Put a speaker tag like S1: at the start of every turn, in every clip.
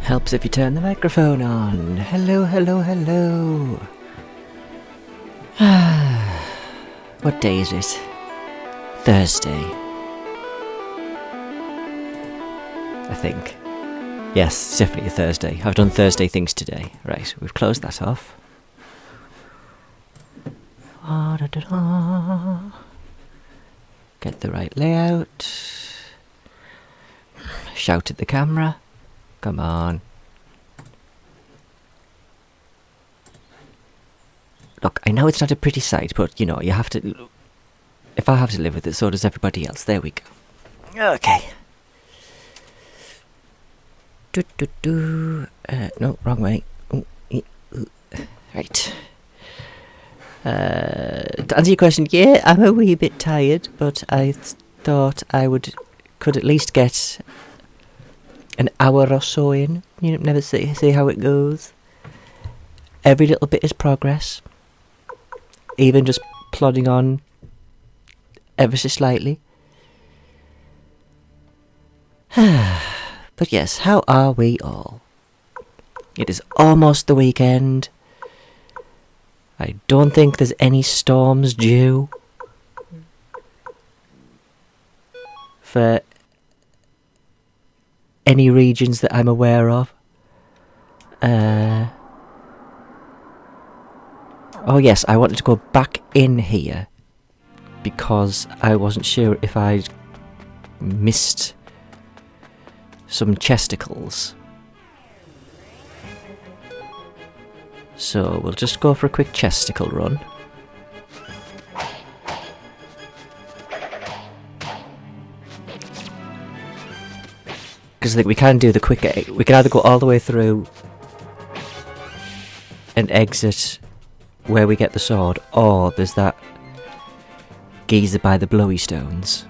S1: Helps if you turn the microphone on. Hello, hello, hello. What day is it? Thursday. I think. Yes, it's definitely a Thursday. I've done Thursday things today. Right, we've closed that off. Get the right layout. Shout at the camera. Come on. Look, I know it's not a pretty sight, but, you know, you have to... If I have to live with it, so does everybody else. There we go. Okay. No, wrong way. Right. To answer your question, yeah, I'm a wee bit tired, but I thought I could at least get an hour or so in. You know, never see how it goes. Every little bit is progress. Even just plodding on ever so slightly. But yes, how are we all? It is almost the weekend. I don't think there's any storms due for any regions that I'm aware of. Oh yes, I wanted to go back in here because I wasn't sure if I'd missed some chesticles. So we'll just go for a quick chesticle run. Because I think we can do the quick... We can either go all the way through and exit where we get the sword, or there's that geezer by the blowy stones.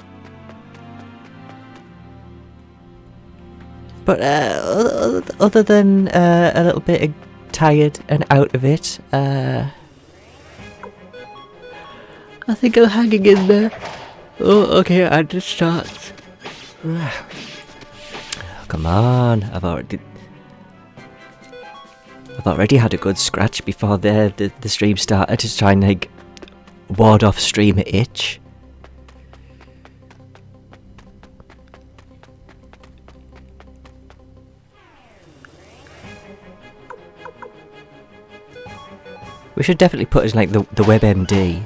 S1: But other than a little bit tired and out of it, I think I'm hanging in there. Oh, okay, and it starts. Come on, I've already had a good scratch before the stream started to try and like ward off streamer itch. We should definitely put as like the WebMD.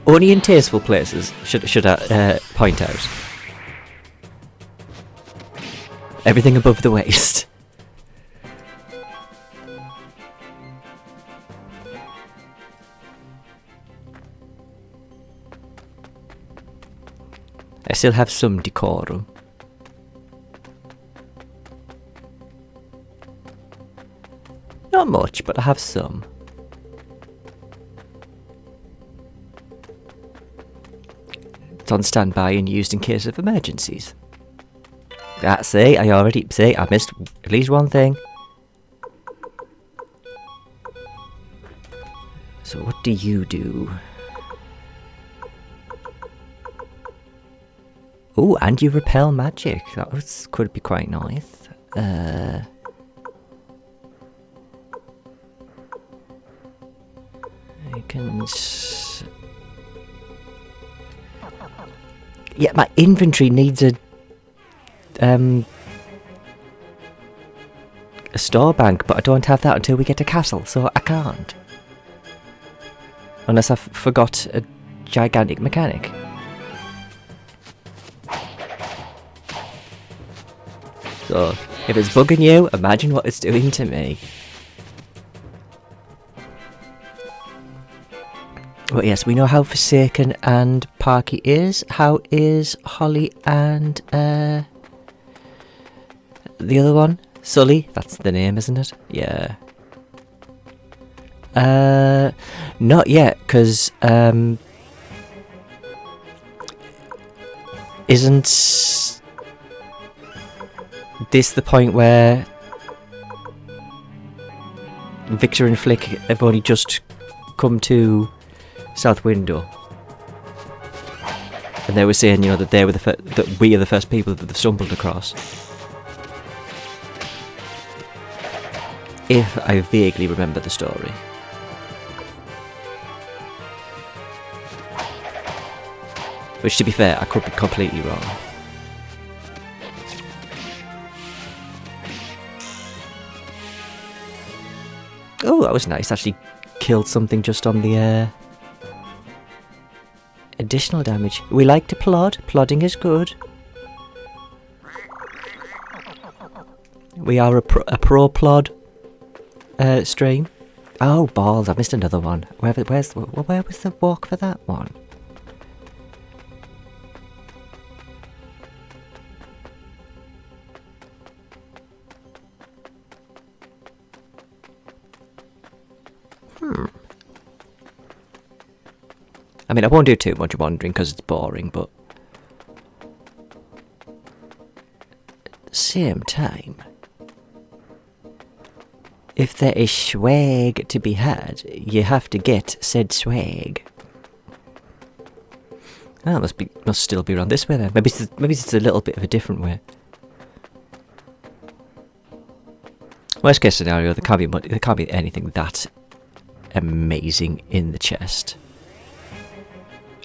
S1: Only in tasteful places should I point out. Everything above the waist. I still have some decorum. Not much, but I have some. It's on standby and used in case of emergencies. See, I missed at least one thing. So what do you do? Oh, and you repel magic. That could be quite nice. I can... Yeah, my inventory needs a store bank, but I don't have that until we get to castle, so I can't. Unless I forgot a gigantic mechanic. So, if it's bugging you, imagine what it's doing to me. But yes, we know how Forsaken and Parky is. How is Holly and the other one? Sully? That's the name, isn't it? Yeah. Not yet, because isn't this the point where Victor and Flick have only just come to South Window? and they were saying, you know, that they were that we are the first people that they've stumbled across. If I vaguely remember the story. Which, to be fair, I could be completely wrong. Oh, that was nice. Actually killed something just on the additional damage. We like to plod. Plodding is good. We are a pro plod stream. Oh, balls. I've missed another one. Where was the walk for that one? I mean, I won't do too much wandering because it's boring, but at the same time, if there is swag to be had, you have to get said swag. Ah, must still be around this way then. Maybe it's a little bit of a different way. Worst case scenario, there can't be anything that amazing in the chest.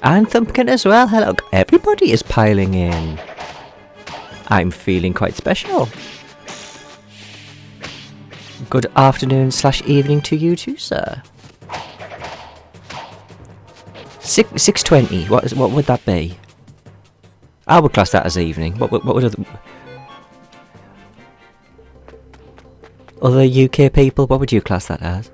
S1: And Thumpkin as well. Hello, everybody is piling in. I'm feeling quite special. Good afternoon / evening to you too, sir. 6:20. What would that be? I would class that as evening. What would other UK people? What would you class that as?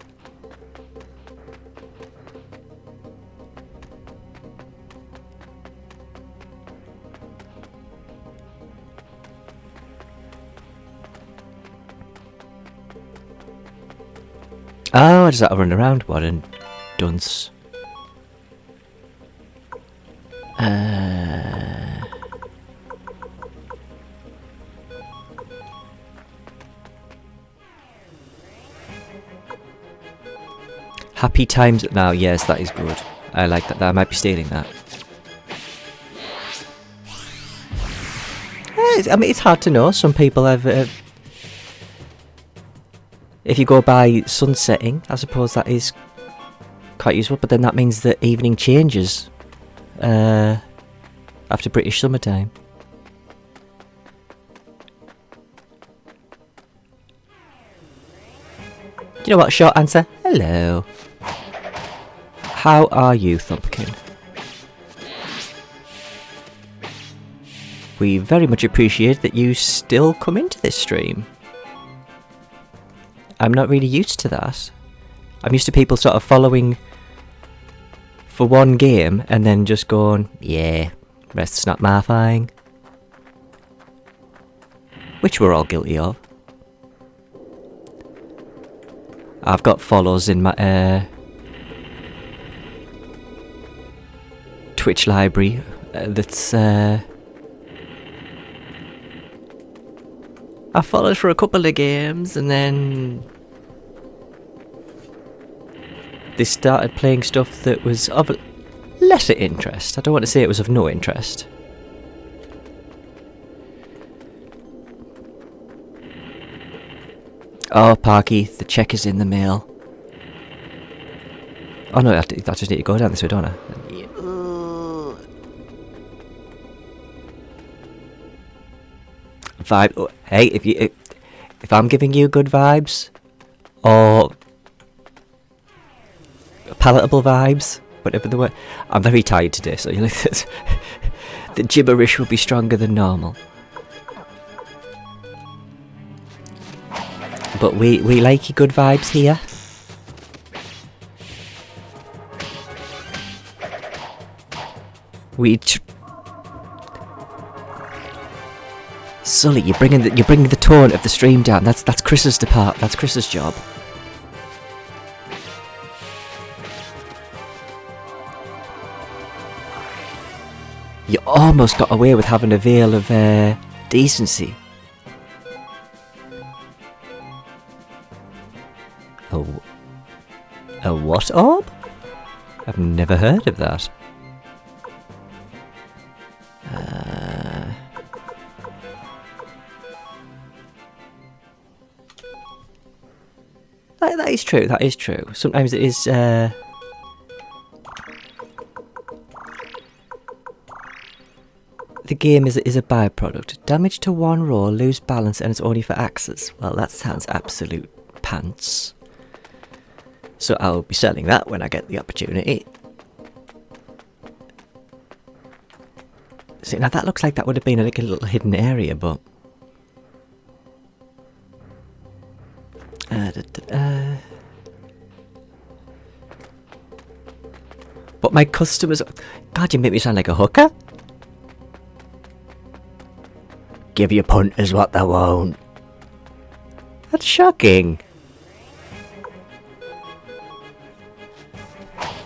S1: Oh, I just had to run around. What a dunce. Happy times now. Yes, that is good. I like that. I might be stealing that. I mean, it's hard to know. Some people have... if you go by sunsetting, I suppose that is quite useful, but then that means that evening changes after British summertime. Do you know what? Short answer. Hello. How are you, Thumpkin? We very much appreciate that you still come into this stream. I'm not really used to that. I'm used to people sort of following for one game and then just going, yeah, rest's not my thing. Which we're all guilty of. I've got follows in my Twitch library that's I followed for a couple of games and then they started playing stuff that was of lesser interest. I don't want to say it was of no interest. Oh, Parky, the check is in the mail. Oh no, I just need to go down this way, don't I? Vibe. Oh, hey, if I'm giving you good vibes or palatable vibes, whatever the word. I'm very tired today, so you know, the gibberish will be stronger than normal. But we like your good vibes here. Sully, you're bringing the tone of the stream down. That's Chris's part. That's Chris's job. You almost got away with having a veil of decency. A what orb? I've never heard of that. That is true, that is true. Sometimes it is, the game is a byproduct. Damage to one roll, lose balance, and it's only for axes. Well, that sounds absolute pants. So I'll be selling that when I get the opportunity. See, now that looks like that would have been like a little hidden area, but... But my customers... God, you make me sound like a hooker. Give your punters what they want. That's shocking.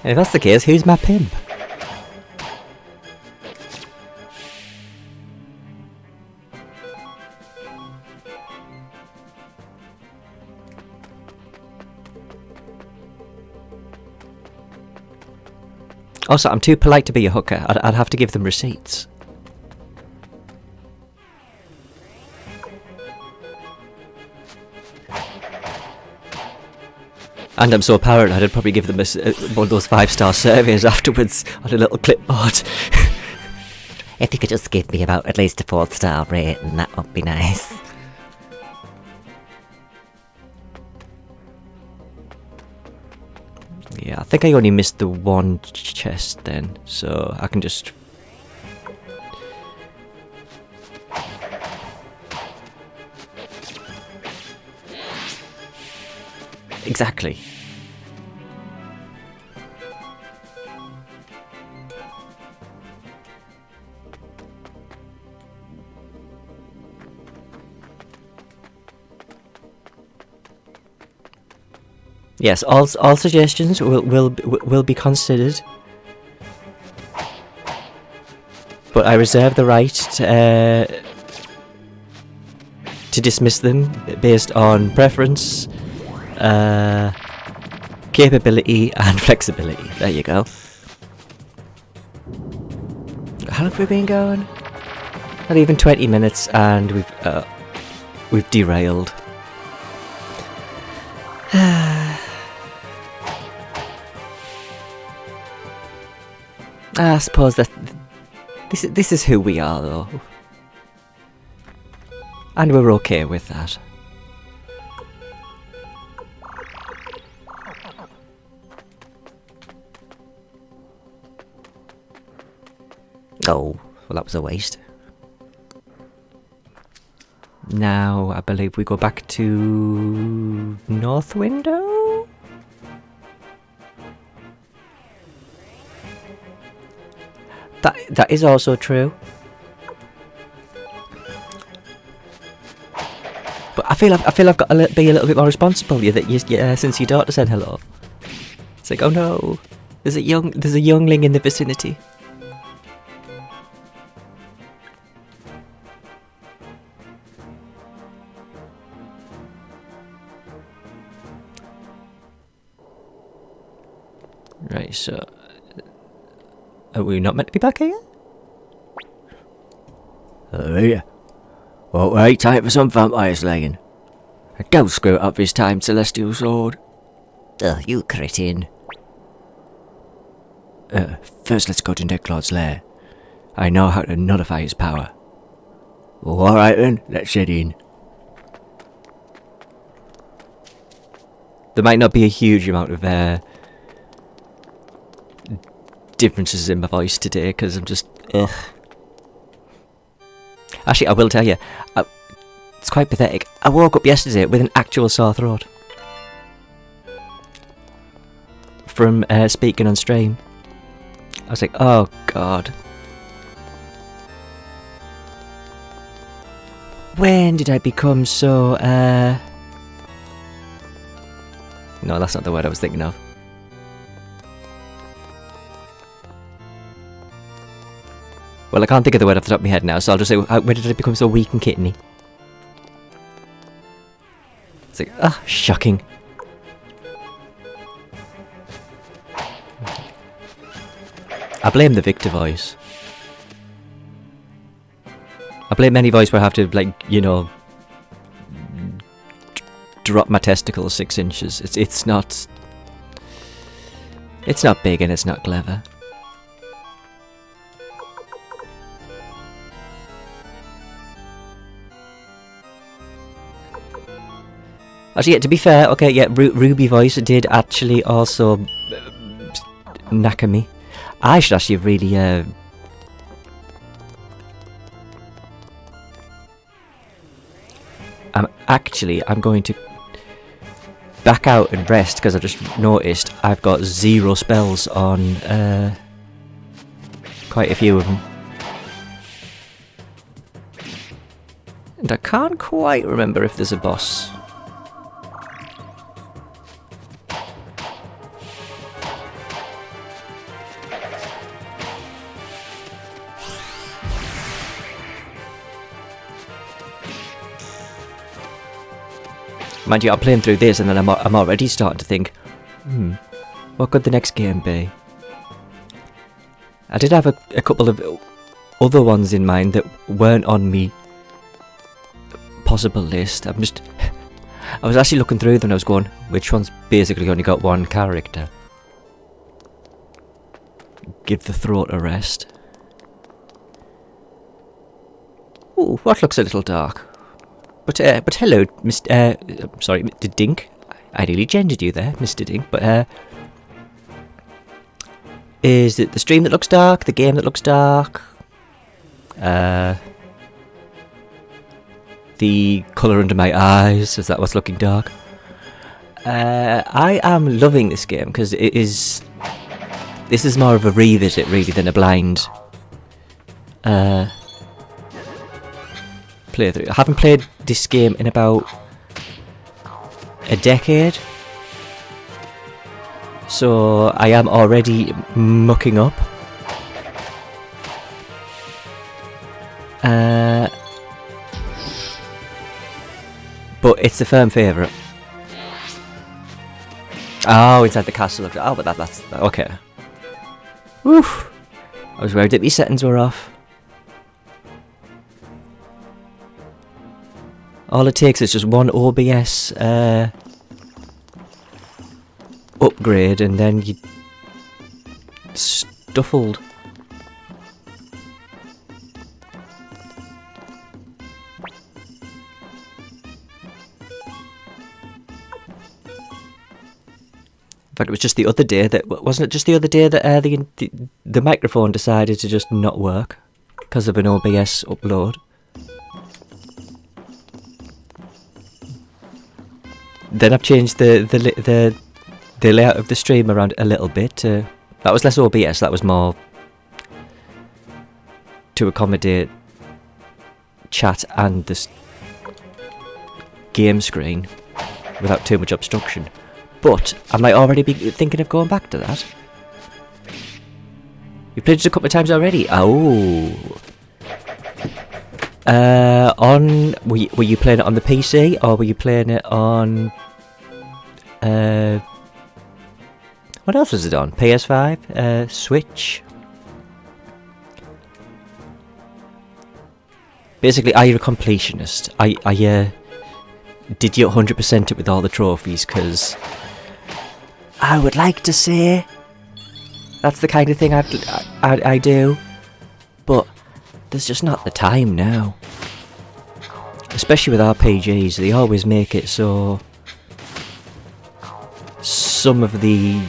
S1: And if that's the case, who's my pimp? Also, I'm too polite to be a hooker. I'd have to give them receipts. And I'm so paranoid I'd probably give them one of those 5-star surveys afterwards on a little clipboard. If you could just give me about at least a 4-star rating, that would be nice. Yeah, I think I only missed the one chest then, so I can just... Exactly. Yes, all suggestions will be considered, but I reserve the right to dismiss them based on preference, capability, and flexibility. There you go. How long have we been going? Not even 20 minutes, and we've derailed. I suppose that this is who we are, though, and we're okay with that. Oh, well, that was a waste. Now, I believe we go back to North Window? That is also true. But I feel I've got to be a little bit more responsible. Since your daughter said hello, it's like, oh no, there's a youngling in the vicinity. Right, so are we not meant to be back here? Oh yeah. Well, wait, time for some vampire slaying. Don't screw it up this time, Celestial Sword. Oh, you cretin. First let's go to Deadclaw's lair. I know how to nullify his power. Well, alright then, let's head in. There might not be a huge amount of differences in my voice today, because I'm just... ugh. Actually, I will tell you, it's quite pathetic. I woke up yesterday with an actual sore throat. From speaking on stream. I was like, oh god. When did I become so, No, that's not the word I was thinking of. Well, I can't think of the word off the top of my head now, so I'll just say, when did I become so weak and kitteny? It's like, shocking. I blame the Victor voice. I blame any voice where I have to, like, you know, drop my testicles 6 inches. It's not big and it's not clever. Actually, yeah, to be fair, okay, yeah, Ruby voice did actually also knacker me. I should actually really I'm going to back out and rest because I've just noticed I've got 0 spells on quite a few of them. And I can't quite remember if there's a boss. Mind you, I'm playing through this and then I'm already starting to think, what could the next game be? I did have a couple of other ones in mind that weren't on me possible list. I was actually looking through them and I was going, which one's basically only got 1 character? Give the throat a rest. Ooh, what looks a little dark? But hello, Mr. sorry, Mr. Dink. I nearly gendered you there, Mr. Dink. But is it the stream that looks dark? The game that looks dark? The colour under my eyes? Is that what's looking dark? I am loving this game because it is. This is more of a revisit, really, than a blind playthrough. I haven't played this game in about a decade, so I am already mucking up. But it's a firm favourite. Oh, inside the castle. Oh, but that's okay. Woof. I was worried that these settings were off. All it takes is just 1 OBS upgrade and then you stuffled. In fact, it was just the other day that wasn't it just the other day that the microphone decided to just not work because of an OBS upload. Then I've changed the layout of the stream around a little bit. That was less OBS. That was more to accommodate chat and the game screen without too much obstruction. But I might already be thinking of going back to that. You played it a couple of times already. Oh. Were you playing it on the PC or were you playing it on what else was it on? PS5, Switch. Basically, are you a completionist? Did you 100% it with all the trophies? Because I would like to say that's the kind of thing I do, but there's just not the time now. Especially with RPGs, they always make it so some of the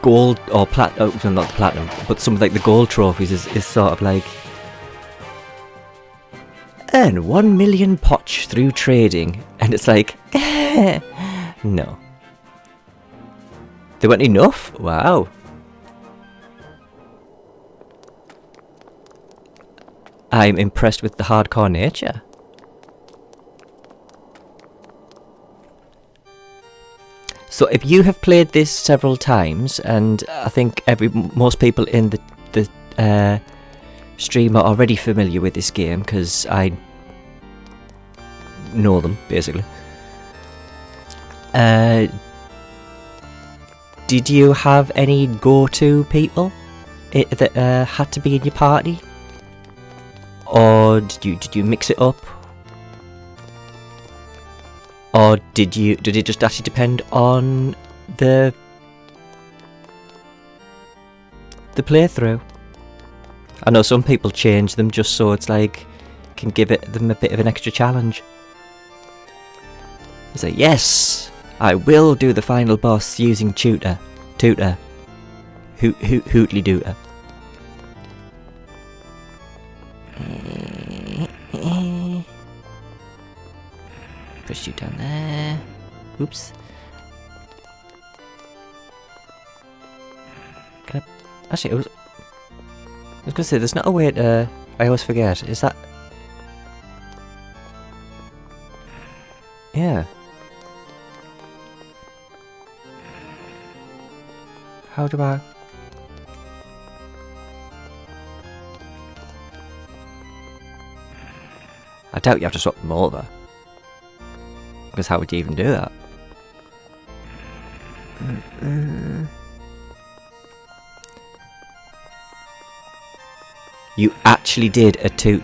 S1: gold or platinum, not the platinum, but some of like the gold trophies is sort of like earn 1 million potch through trading, and it's like no. They weren't enough? Wow. I'm impressed with the hardcore nature. So if you have played this several times, and I think most people in the stream are already familiar with this game because I know them basically. Did you have any go-to people that had to be in your party? Or did you mix it up? Or did it just actually depend on the playthrough? I know some people change them just so it's like can give them a bit of an extra challenge. It's like, yes, I will do the final boss using tutor, hootly dooter. Push you down there. Oops. Can I? Actually, I was gonna say there's not a way to. I always forget. Is that? Yeah. How do I? I doubt you have to swap them over. Because how would you even do that? You actually did a toot.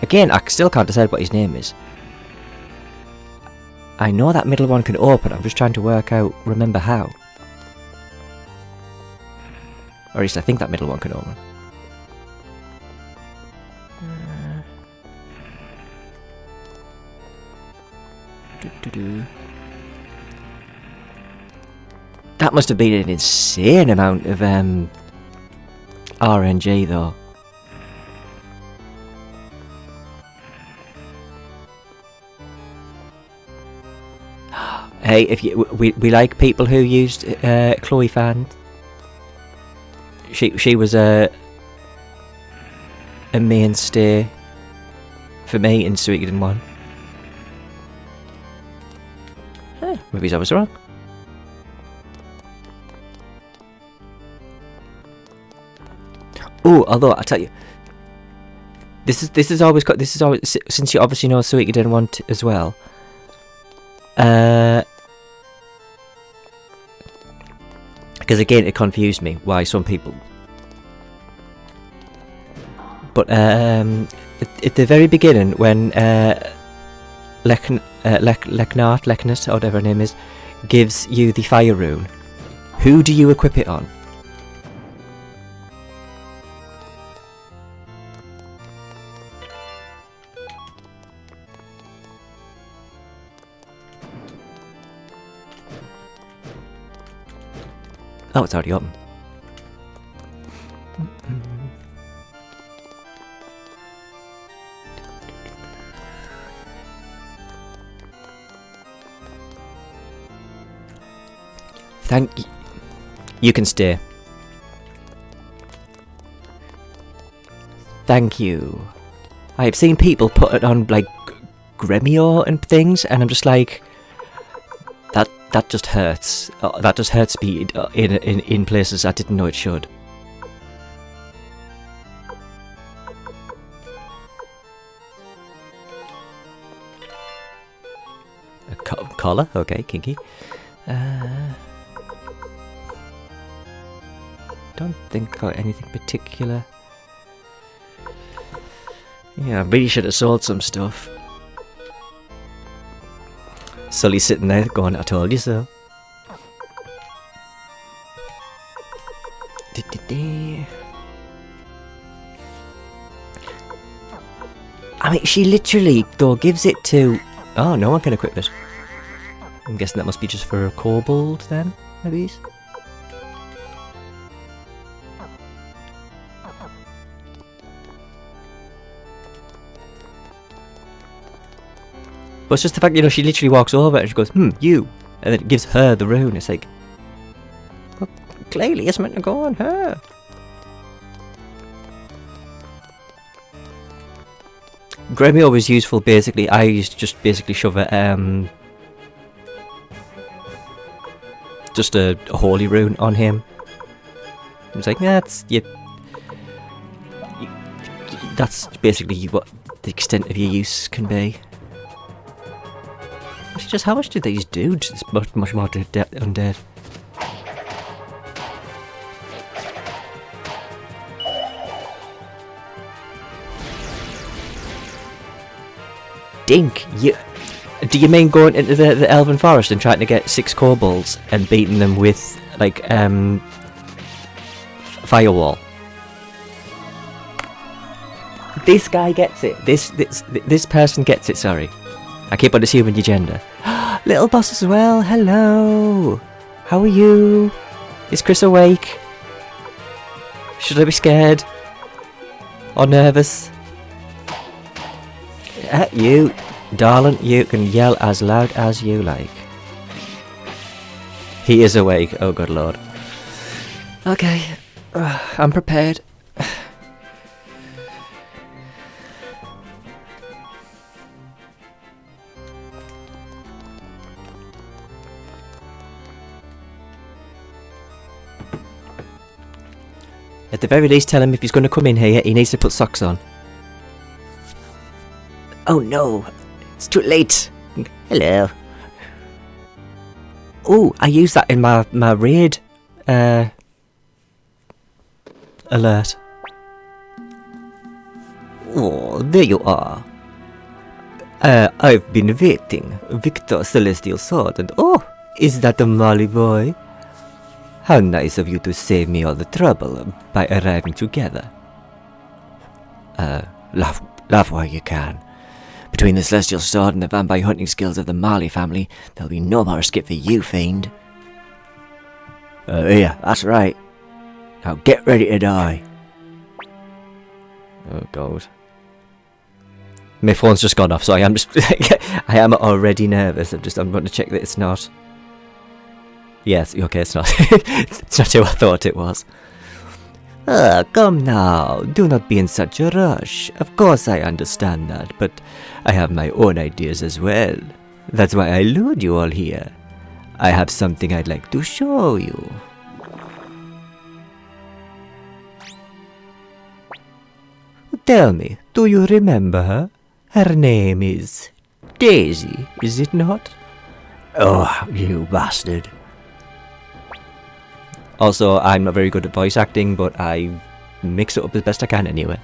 S1: Again, I still can't decide what his name is. I know that middle one can open, I'm just trying to remember how. Or at least I think that middle one can open. That must have been an insane amount of RNG though. Hey, if we like people who used Chloe fan. She was a mainstay for me in Suikoden 1. Maybe I was wrong. Oh, although I tell you, this is always since you obviously know Suikoden 1 as well. Because again, it confused me why some people. But at the very beginning, when Leknat, or whatever her name is, gives you the fire rune, who do you equip it on? Oh, it's already open. Thank you. You can stay. Thank you. I have seen people put it on like Gremio and things, and I'm just like, that just hurts. That just hurts me in places I didn't know it should. A collar? Okay, kinky. Don't think about anything particular. Yeah, I really should have sold some stuff. Sully's sitting there going, I told you so. I mean, she literally, though, gives it to... Oh, no one can equip it. I'm guessing that must be just for a kobold, then, maybe? But it's just the fact, you know, she literally walks over and she goes, you. And then it gives her the rune. It's like, well, clearly it's meant to go on her. Gremio was useful, basically. I used to just basically shove it, just a holy rune on him. It was like, that's that's basically what the extent of your use can be. It's just how much do these do? It's much more undead. Dink, you. Do you mean going into the Elven Forest and trying to get 6 kobolds and beating them with, like, firewall? This guy gets it. This person gets it, sorry. I keep on assuming your gender. Little boss as well, hello! How are you? Is Chris awake? Should I be scared? Or nervous? You, darling, you can yell as loud as you like. He is awake, oh good lord. Okay, I'm prepared. At the very least, tell him if he's going to come in here, he needs to put socks on. Oh no, it's too late. Hello. Oh, I used that in my raid alert. Oh, there you are. I've been waiting. Victor Celestial Sword, and oh, is that a Molly boy? How nice of you to save me all the trouble by arriving together. Laugh while you can. Between the Celestial Sword and the vampire hunting skills of the Marley family, there'll be no more escape for you, fiend. Yeah, that's right. Now get ready to die. Oh god. My phone's just gone off, so I am just I am already nervous. I'm going to check that it's not. Yes, okay, it's not. It's not who I thought it was. Come now, do not be in such a rush. Of course I understand that, but I have my own ideas as well. That's why I lured you all here. I have something I'd like to show you. Tell me, do you remember her? Her name is Daisy, is it not? Oh, you bastard. Also, I'm not very good at voice acting, but I mix it up as best I can anyway.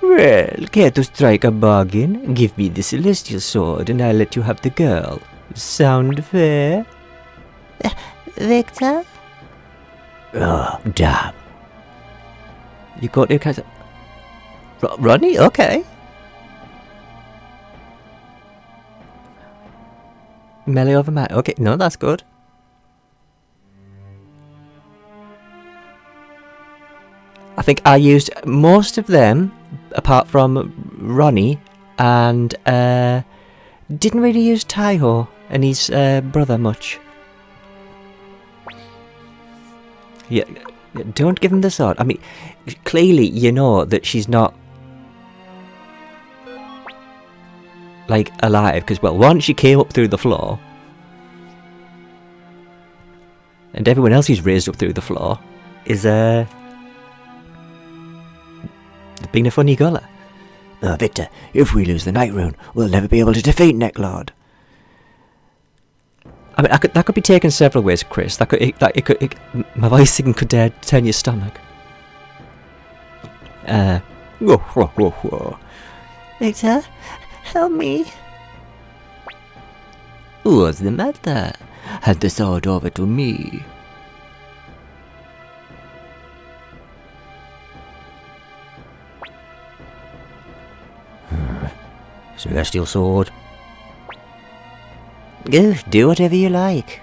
S1: Well, care to strike a bargain? Give me the Celestial Sword and I'll let you have the girl. Sound fair? Victor? Oh, damn. You got your cat. Ronnie? Okay. Melee over man. Okay, no, that's good. I think I used most of them, apart from Ronnie, and didn't really use Taiho and his brother much. Yeah, don't give him the sword. I mean, clearly you know that she's not, like, alive, because, well, once she came up through the floor, and everyone else who's raised up through the floor is, being a funny guller. Victor, if we lose the Night Rune, we'll never be able to defeat Necklord. I mean, that could be taken several ways, Chris. My voicing could turn your stomach. Victor, help me. What's the matter? Hand the sword over to me. Celestial Sword. Do whatever you like.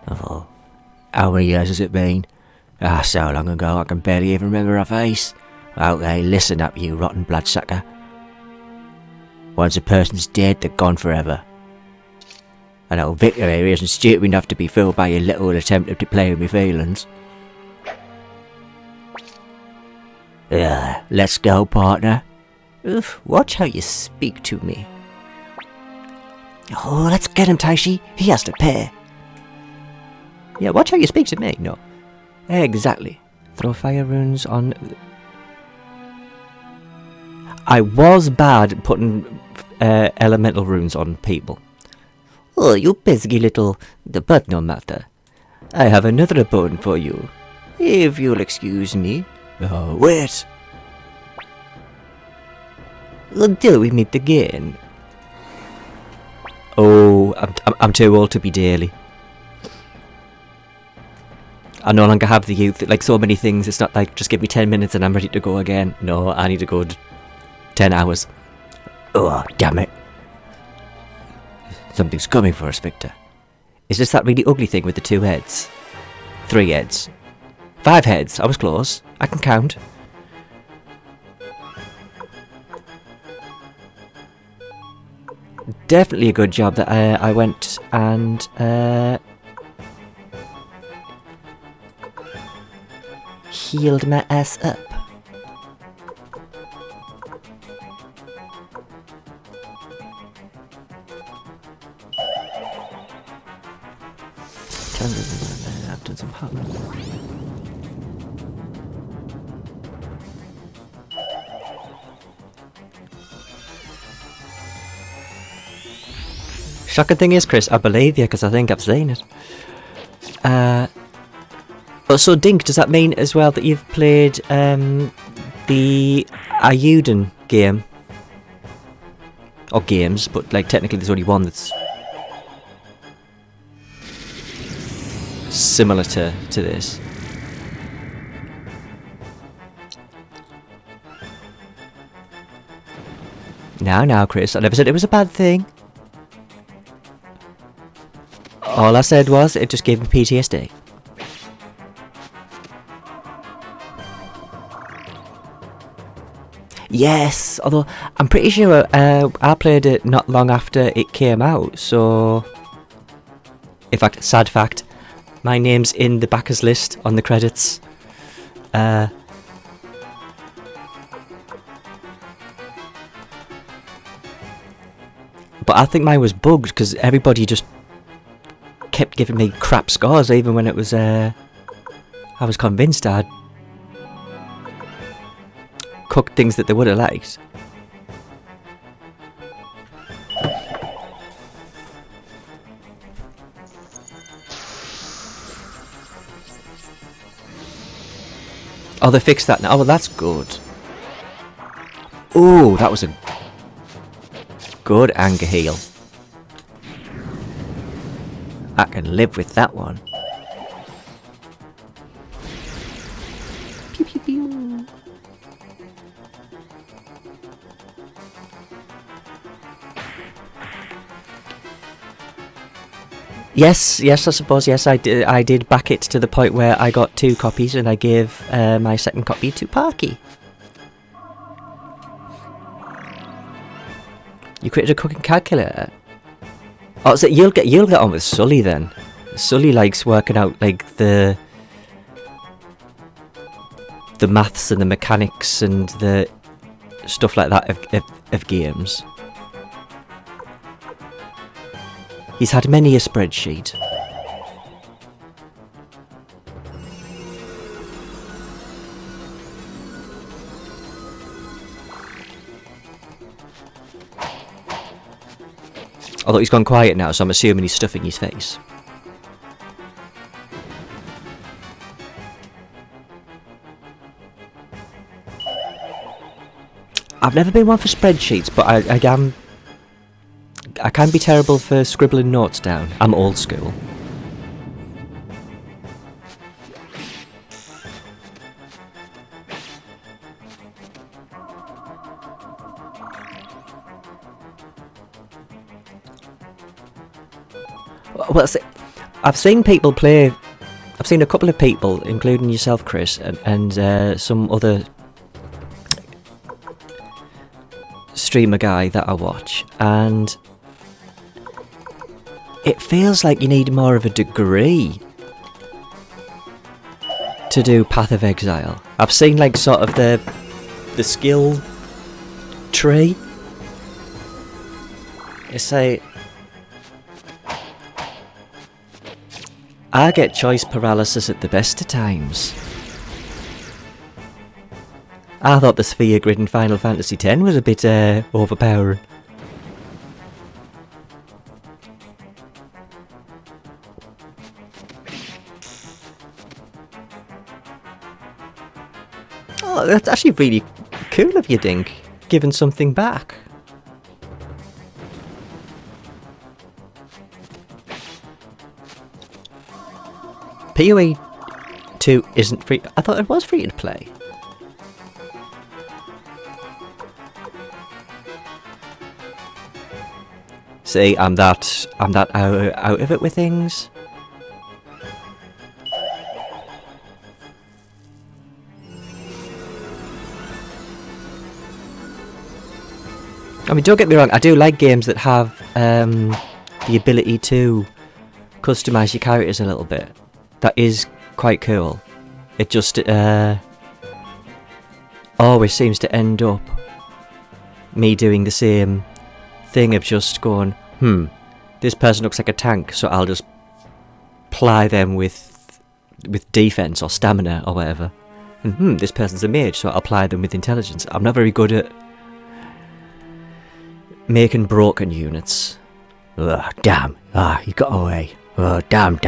S1: Oh, how many years has it been? So long ago I can barely even remember her face. Okay, listen up, you rotten bloodsucker. Once a person's dead, they're gone forever. I know Victor here isn't stupid enough to be fooled by your little attempt to play with my feelings. Let's go, partner. Oof, watch how you speak to me. Oh, let's get him, Taishi. He has to pay. Yeah, watch how you speak to me. No. Exactly. Throw fire runes on. I was bad at putting elemental runes on people. Oh, you pesky little. But no matter. I have another bone for you. If you'll excuse me. Oh, wait. Until we meet again. Oh, I'm too old to be daily. I no longer have the youth. Like so many things, it's not like just give me 10 minutes and I'm ready to go again. No, I need to go 10 hours. Oh, damn it. Something's coming for us, Victor. Is this that really ugly thing with the 2 heads? 3 heads. 5 heads. I was close. I can count. Definitely a good job that I went and healed my ass up. I've done some hot. Shocking thing is, Chris, I believe you because I think I've seen it. Oh, so Dink, does that mean as well that you've played the Ayuden game? Or games, but like technically there's only one that's similar to this. Now, Chris, I never said it was a bad thing. All I said was it just gave me PTSD. Yes, although I'm pretty sure I played it not long after it came out, so... In fact, sad fact, my name's in the backers list on the credits. But I think mine was bugged because everybody just kept giving me crap scores even when it was I was convinced I'd cooked things that they would have liked. Oh, they fixed that now. Oh, well, that's good. Ooh, that was a good anger heal. I can live with that one. Pew, pew, pew. Yes, I suppose, yes, I did back it to the point where I got 2 copies and I gave my second copy to Parky. You created a cooking calculator? Oh, so you'll get on with Sully then. Sully likes working out like the maths and the mechanics and the stuff like that of games. He's had many a spreadsheet. Although he's gone quiet now, so I'm assuming he's stuffing his face. I've never been one for spreadsheets, but I can be terrible for scribbling notes down. I'm old school. Well, I've seen people play. I've seen a couple of people, including yourself, Chris, and some other streamer guy that I watch, and it feels like you need more of a degree to do Path of Exile. I've seen like sort of the skill tree. It's like I get choice paralysis at the best of times. I thought the sphere grid in Final Fantasy X was a bit overpowering. Oh, that's actually really cool of you, Dink. given something back. PoE 2 isn't free. I thought it was free to play. See, I'm that out of it with things. I mean, don't get me wrong, I do like games that have the ability to customise your characters a little bit. That is quite cool. It just always seems to end up me doing the same thing of just going, this person looks like a tank, so I'll just ply them with defense or stamina or whatever. And this person's a mage, so I'll ply them with intelligence. I'm not very good at making broken units. Ugh, damn. Ah, he got away. Oh, damn.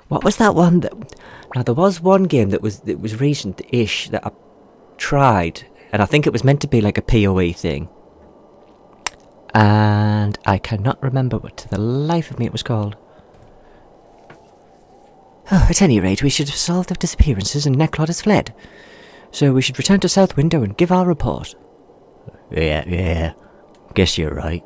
S1: What was that one that... Now, there was one game that was recent-ish that I tried, and I think it was meant to be like a PoE thing. And I cannot remember what to the life of me it was called. Oh, at any rate, we should have solved the disappearances and Necklord has fled. So we should return to South Window and give our report. Yeah. Guess you're right.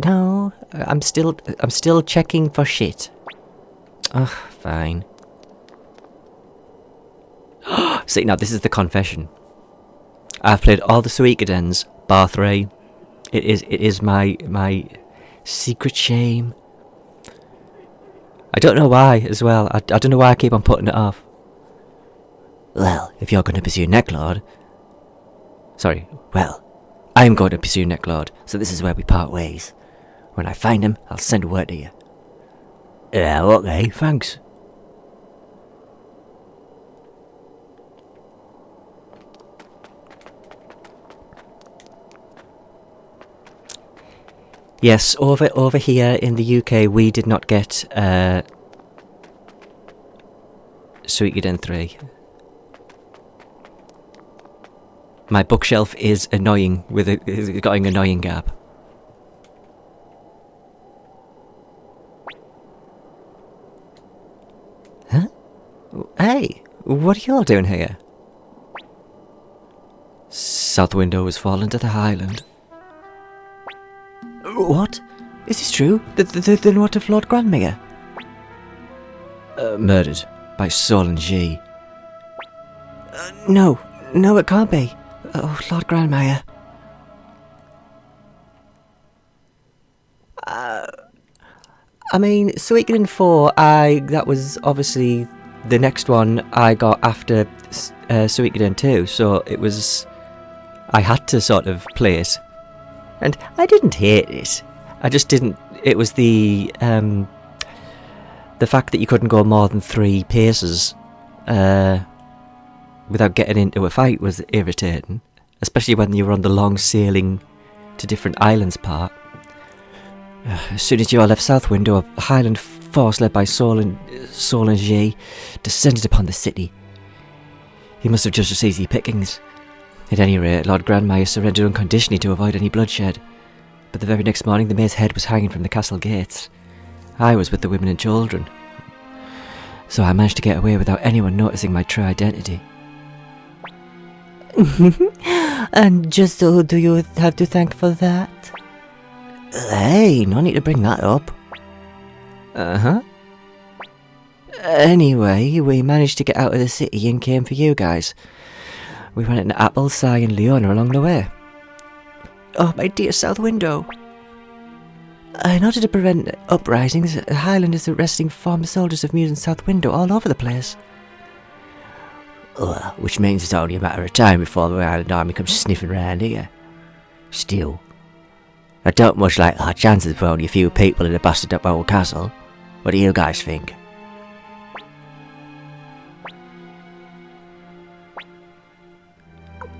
S1: No, I'm still checking for shit. Ugh, fine. See, now this is the confession. I've played all the Suikodens, bar 3. It is my secret shame. I don't know why as well. I don't know why I keep on putting it off. Well, if you're going to pursue Necklord... I'm going to pursue Necklord, so this is where we part ways. When I find him, I'll send word to you. Yeah, okay, thanks. Yes, over here in the UK, we did not get Suikoden 3. My bookshelf is annoying it's got an annoying gap. Huh? Hey, what are you all doing here? South Window has fallen to the Highland. What? Is this true? The Lord of Lord Grandmere? Murdered by Solon G. No, it can't be. Oh, Lord Grandmere. I mean, Suikoden 4, that was obviously the next one I got after Suikoden 2, so it was... I had to sort of play it. And I didn't hate it. I just didn't... It was the fact that you couldn't go more than 3 paces without getting into a fight was irritating. Especially when you were on the long sailing to different islands part. As soon as you all left South Window, a Highland force led by Solon G descended upon the city. He must have judged us easy pickings. At any rate, Lord Grandmire surrendered unconditionally to avoid any bloodshed. But the very next morning, the mayor's head was hanging from the castle gates. I was with the women and children. So I managed to get away without anyone noticing my true identity. And just who do you have to thank for that? Hey, no need to bring that up. Uh-huh. Anyway, we managed to get out of the city and came for you guys. We ran into Apple, Sai and Leona along the way. Oh, my dear South Window. In order to prevent uprisings, the Highlanders are arresting former soldiers of Muse and South Window all over the place. Which means it's only a matter of time before the Highland army comes sniffing round here. Still, I don't much like our chances for only a few people in a busted up old castle. What do you guys think?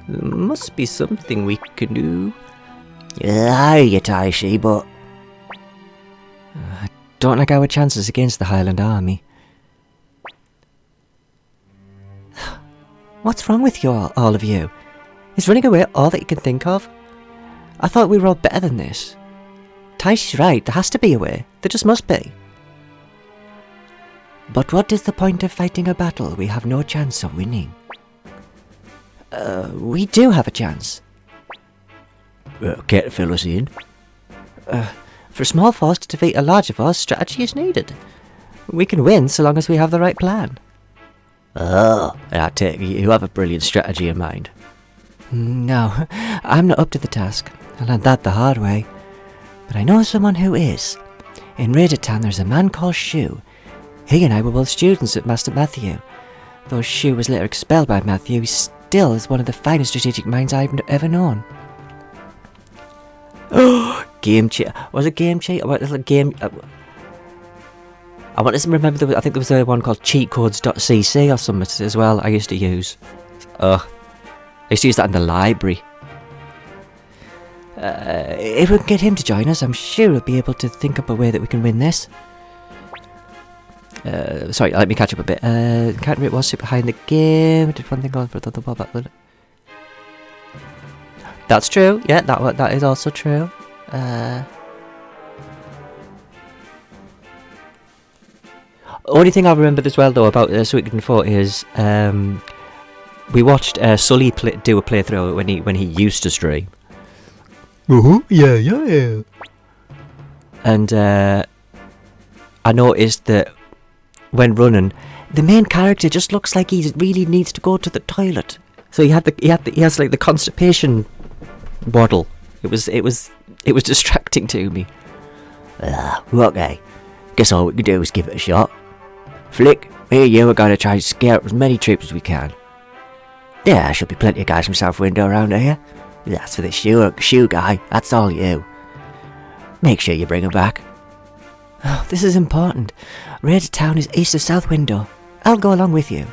S1: There must be something we can do. Aye, you Taishi, but... I don't like our chances against the Highland Army. What's wrong with you all of you? Is running away all that you can think of? I thought we were all better than this. Taishi's right, there has to be a way. There just must be. But what is the point of fighting a battle we have no chance of winning? We do have a chance. Can't fill us in. For a small force to defeat a larger force, strategy is needed. We can win so long as we have the right plan. Oh, I take it you have a brilliant strategy in mind. No, I'm not up to the task. I learned that the hard way. But I know someone who is. In Raider Town there's a man called Shu. He and I were both students at Master Matthew. Though Shu was later expelled by Matthew, he still is one of the finest strategic minds I've ever known. Oh, game cheat. Was it game cheat? What was it game? I want to remember. I think there was one called cheatcodes.cc or something as well. I used to use. I used to use that in the library. If we can get him to join us, I'm sure we'll be able to think up a way that we can win this. Sorry, let me catch up a bit. Can't rate was super high in the game. Did one thing on for the ball back. That's true. Yeah, that is also true. Only thing I remember as well though about Suikoden 4 is we watched Sully do a playthrough when he used to stream. Yeah. And I noticed that when running, the main character just looks like he really needs to go to the toilet. So he has like the constipation waddle. It was distracting to me. Okay. Guess all we can do is give it a shot. Flick, me and you are going to try and scare up as many troops as we can. There should be plenty of guys from South Window around here. That's for the shoe guy, that's all you. Make sure you bring him back. Oh, this is important. Raider Town is east of South Window. I'll go along with you.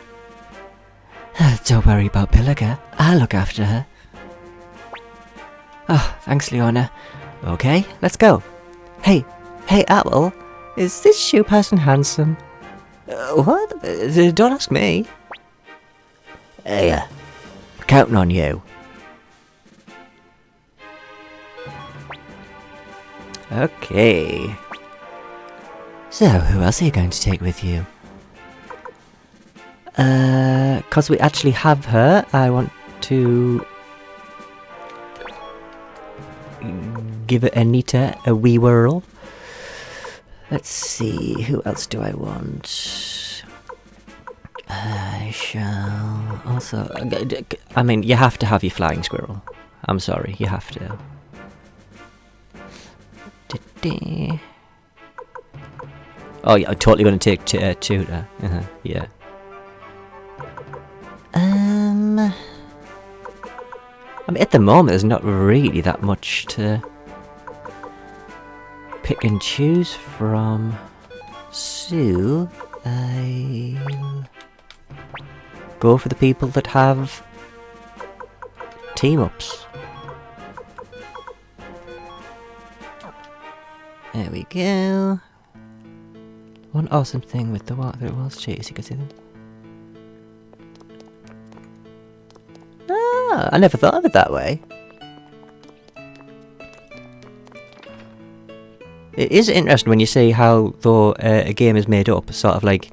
S1: Don't worry about Pilliger. I'll look after her. Oh, thanks, Leona. Okay, let's go. Hey, Apple. Is this shoe person handsome? What? Don't ask me. Hey, counting on you. Okay. So, who else are you going to take with you? 'Cause we actually have her, I want to give it Anita a wee whirl. Let's see, who else do I want? I shall also... I mean, you have to have your flying squirrel. I'm sorry, you have to. Oh yeah, I'm totally going to take Tutor. Yeah. I mean, at the moment, there's not really that much to pick and choose from. So, I'll go for the people that have team-ups. There we go. One awesome thing with the water was cheese, you can see them. Ah, I never thought of it that way. It is interesting when you see how, though, a game is made up, sort of like,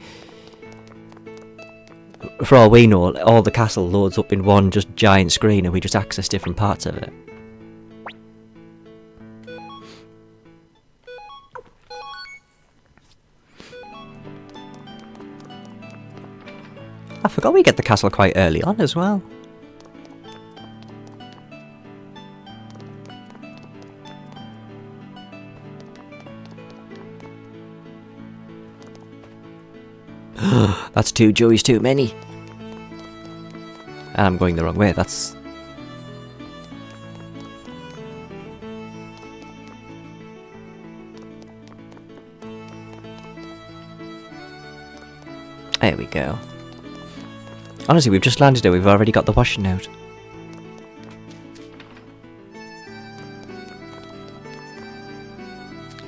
S1: for all we know, all the castle loads up in one just giant screen and we just access different parts of it. I forgot we get the castle quite early on as well. That's 2 Joeys too many. And I'm going the wrong way, that's... There we go. Honestly, we've just landed it, we've already got the washing out.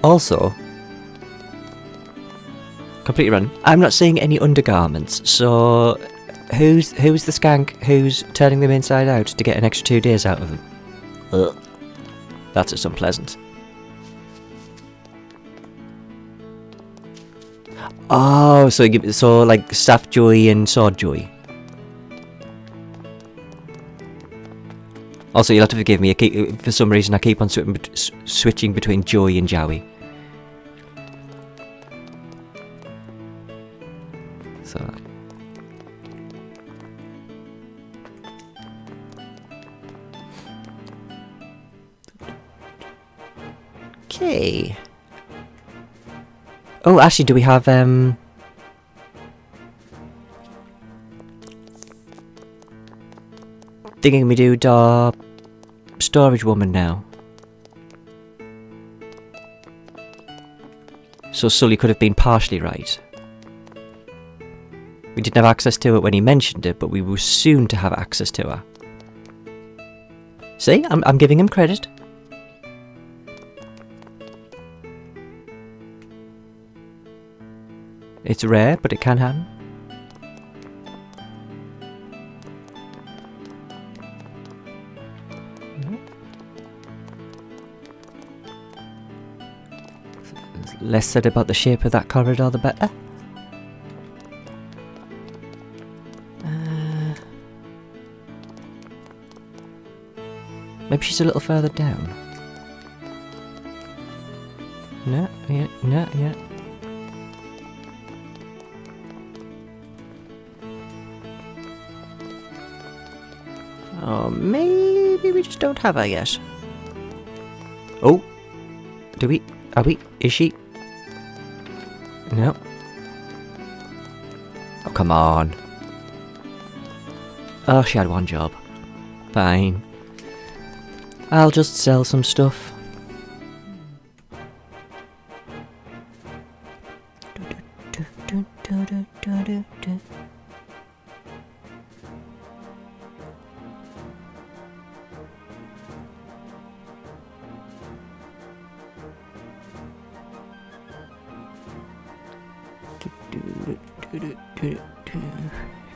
S1: Also, Completely random. I'm not seeing any undergarments, so who's the skank who's turning them inside out to get an extra 2 days out of them? Ugh. That's just unpleasant. Oh, so like staff joy and sword joy. Also, you'll have to forgive me. For some reason, I keep on switching between joy and jowie. So. Okay. Oh, actually, do we have thinking we do the storage woman now? So Sully could have been partially right. We didn't have access to it when he mentioned it, but we were soon to have access to her. See, I'm giving him credit. It's rare, but it can happen. Less said about the shape of that corridor, the better. Maybe she's a little further down. No, yeah. Oh, maybe we just don't have her yet. Oh, do we? Are we? Is she? No. Oh, come on. Oh, she had one job. Fine. I'll just sell some stuff.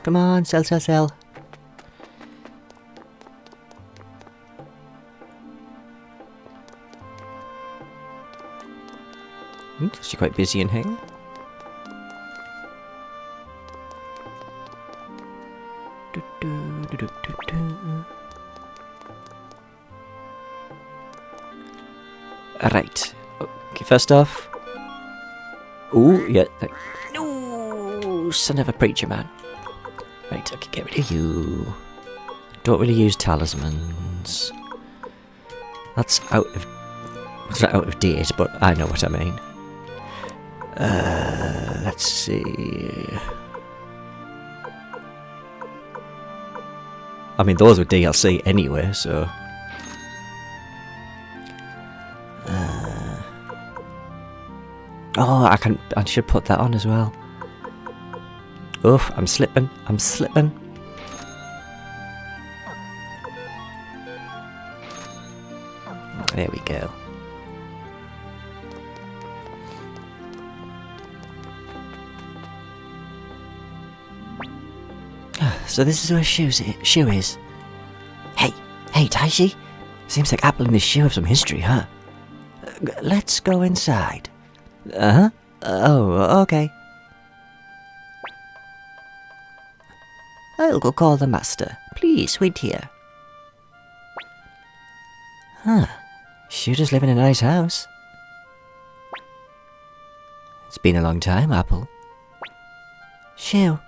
S1: Come on, sell. She's quite busy in here. Right. Okay, first off. Ooh, yeah. No, son of a preacher man. Right, okay, get rid of you. Don't really use talismans. That's it's not out of date, but I know what I mean. Let's see. I mean, those were DLC anyway, so. Oh, I should put that on as well. Oof, I'm slipping. There we go. So this is where Shoe is. Hey, Taishi. Seems like Apple and this shoe have some history, huh? Let's go inside. Uh-huh. Oh, okay. I'll go call the master. Please, wait here. Huh. Shoe does live in a nice house. It's been a long time, Apple. Shoe.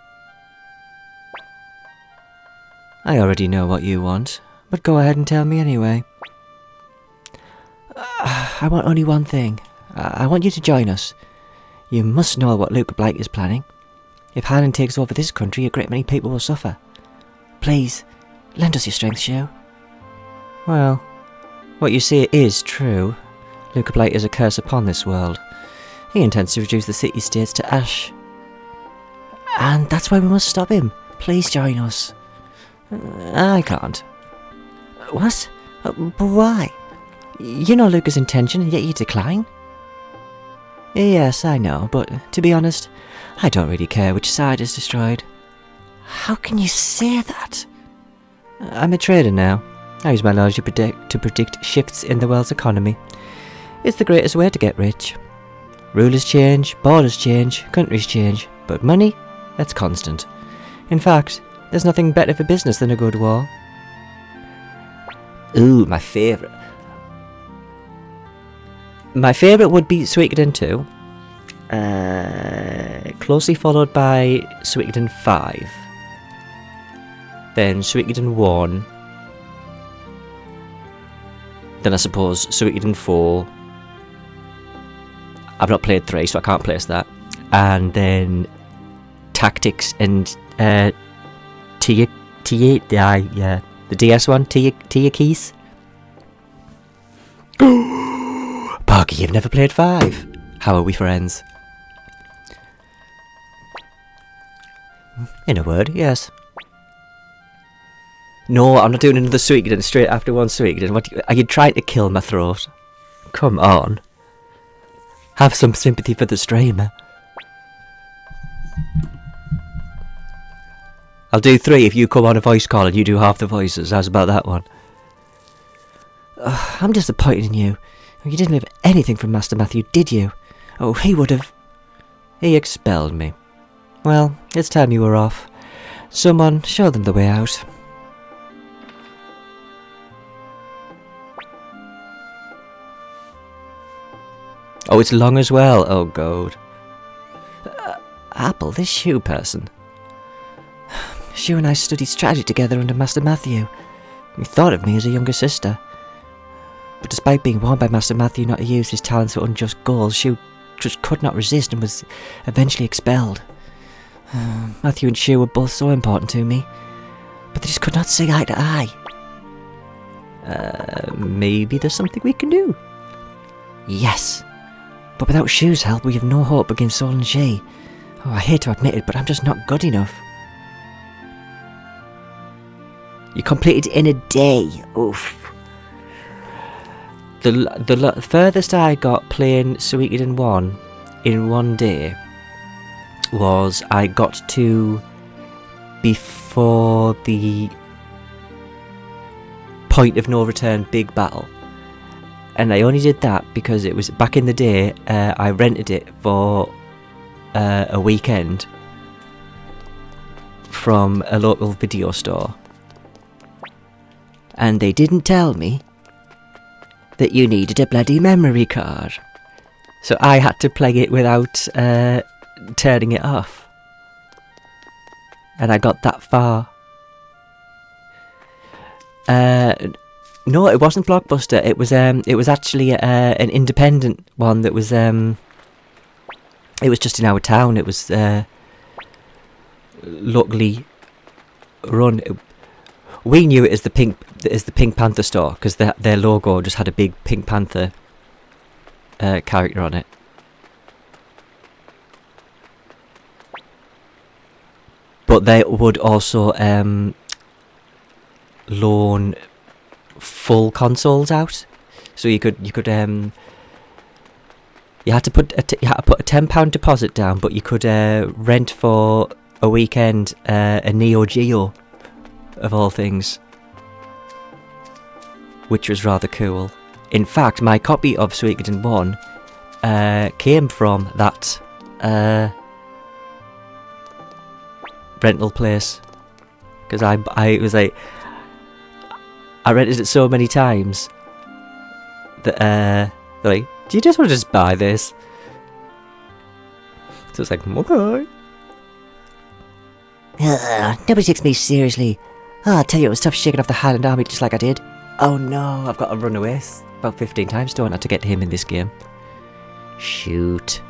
S1: I already know what you want, but go ahead and tell me anyway. I want only one thing. I want you to join us. You must know what Luke Blight is planning. If Hanan takes over this country, a great many people will suffer. Please, lend us your strength, Shoe. Well, what you say is true. Luke Blight is a curse upon this world. He intends to reduce the city-states to ash. And that's why we must stop him. Please join us. I can't. What? But why? You know Luca's intention, and yet you decline? Yes, I know, but to be honest, I don't really care which side is destroyed. How can you say that? I'm a trader now. I use my knowledge to predict shifts in the world's economy. It's the greatest way to get rich. Rulers change, borders change, countries change, but money, that's constant. In fact, there's nothing better for business than a good war. Ooh, my favourite. My favourite would be Suikoden 2. Closely followed by Suikoden 5. Then Suikoden 1. Then I suppose Suikoden 4. I've not played 3, so I can't place that. And then Tactics and the DS one, Tia Keys. Parky, you've never played 5. How are we friends? In a word, yes. No, I'm not doing another Suikoden straight after one Suikoden. What are you trying to kill my throat? Come on. Have some sympathy for the streamer. I'll do 3 if you come on a voice call and you do half the voices. How's about that one? I'm disappointed in you. You didn't have anything from Master Matthew, did you? Oh, he would have. He expelled me. Well, it's time you were off. Someone show them the way out. Oh, it's long as well. Oh, God. Apple, this Shu person. Shu and I studied strategy together under Master Matthew. He thought of me as a younger sister. But despite being warned by Master Matthew not to use his talents for unjust goals, Shu just could not resist and was eventually expelled. Matthew and Shu were both so important to me, but they just could not see eye to eye. Maybe there's something we can do. Yes. But without Shu's help, we have no hope against Sol and Shi. Oh, I hate to admit it, but I'm just not good enough. You completed in a day. Oof. The furthest I got playing Suikoden 1 in one day was I got to before the point of no return big battle. And I only did that because it was back in the day. I rented it for a weekend from a local video store, and they didn't tell me that you needed a bloody memory card, so I had to play it without turning it off, and I got that far. No, it wasn't Blockbuster. It was actually an independent one that was it was just in our town. It was locally run. We knew it as the Pink Panther store because their logo just had a big Pink Panther character on it. But they would also loan full consoles out, so you had to put a £10 deposit down, but you could rent for a weekend a Neo Geo, of all things, which was rather cool. In fact, my copy of Suikoden 1 came from that rental place, because I was like, I rented it so many times that like, do you just want to just buy this? So it's like, okay. Nobody takes me seriously. Oh, I'll tell you, it was tough shaking off the Highland Army just like I did. Oh no, I've got to run away about 15 times, don't I, to get to him in this game. Shoot.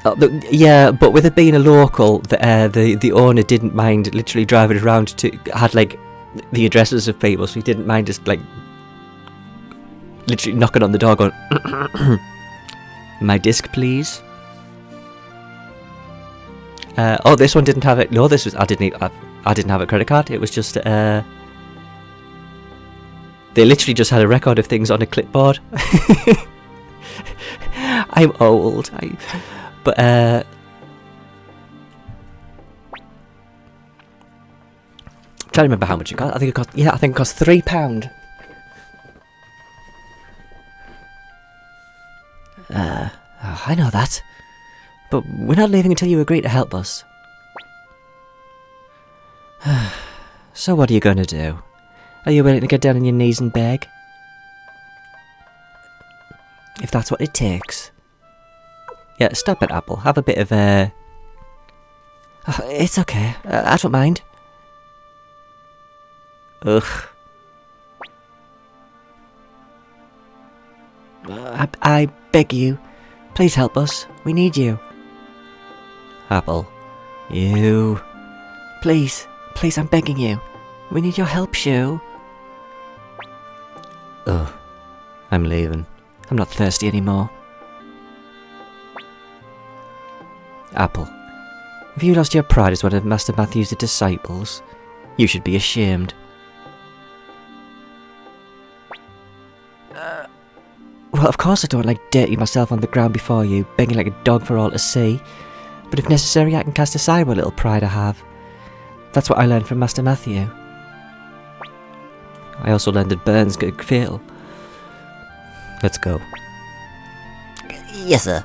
S1: Oh, yeah, but with it being a local, the owner didn't mind literally driving around had like the addresses of people, so he didn't mind just like literally knocking on the door going, my disc please. Oh, this one didn't have it. No, this was I didn't have a credit card. It was just this They literally just had a record of things on a clipboard. I'm old. But trying to remember how much it cost. I think it cost £3. I know that. But we're not leaving until you agree to help us. So what are you going to do? Are you willing to get down on your knees and beg? If that's what it takes. Yeah, stop it, Apple. Have a bit of a... it's okay. I don't mind. Ugh. I beg you. Please help us. We need you. Apple. You. Please. Please, I'm begging you. We need your help, Shu. Ugh. I'm leaving. I'm not thirsty anymore. Apple. Have you lost your pride as one of Master Matthew's disciples? You should be ashamed. Well, of course I don't like dirtying myself on the ground before you, begging like a dog for all to see. But if necessary, I can cast aside what little pride I have. That's what I learned from Master Matthew. I also learned that burns could feel. Let's go. Yes, sir.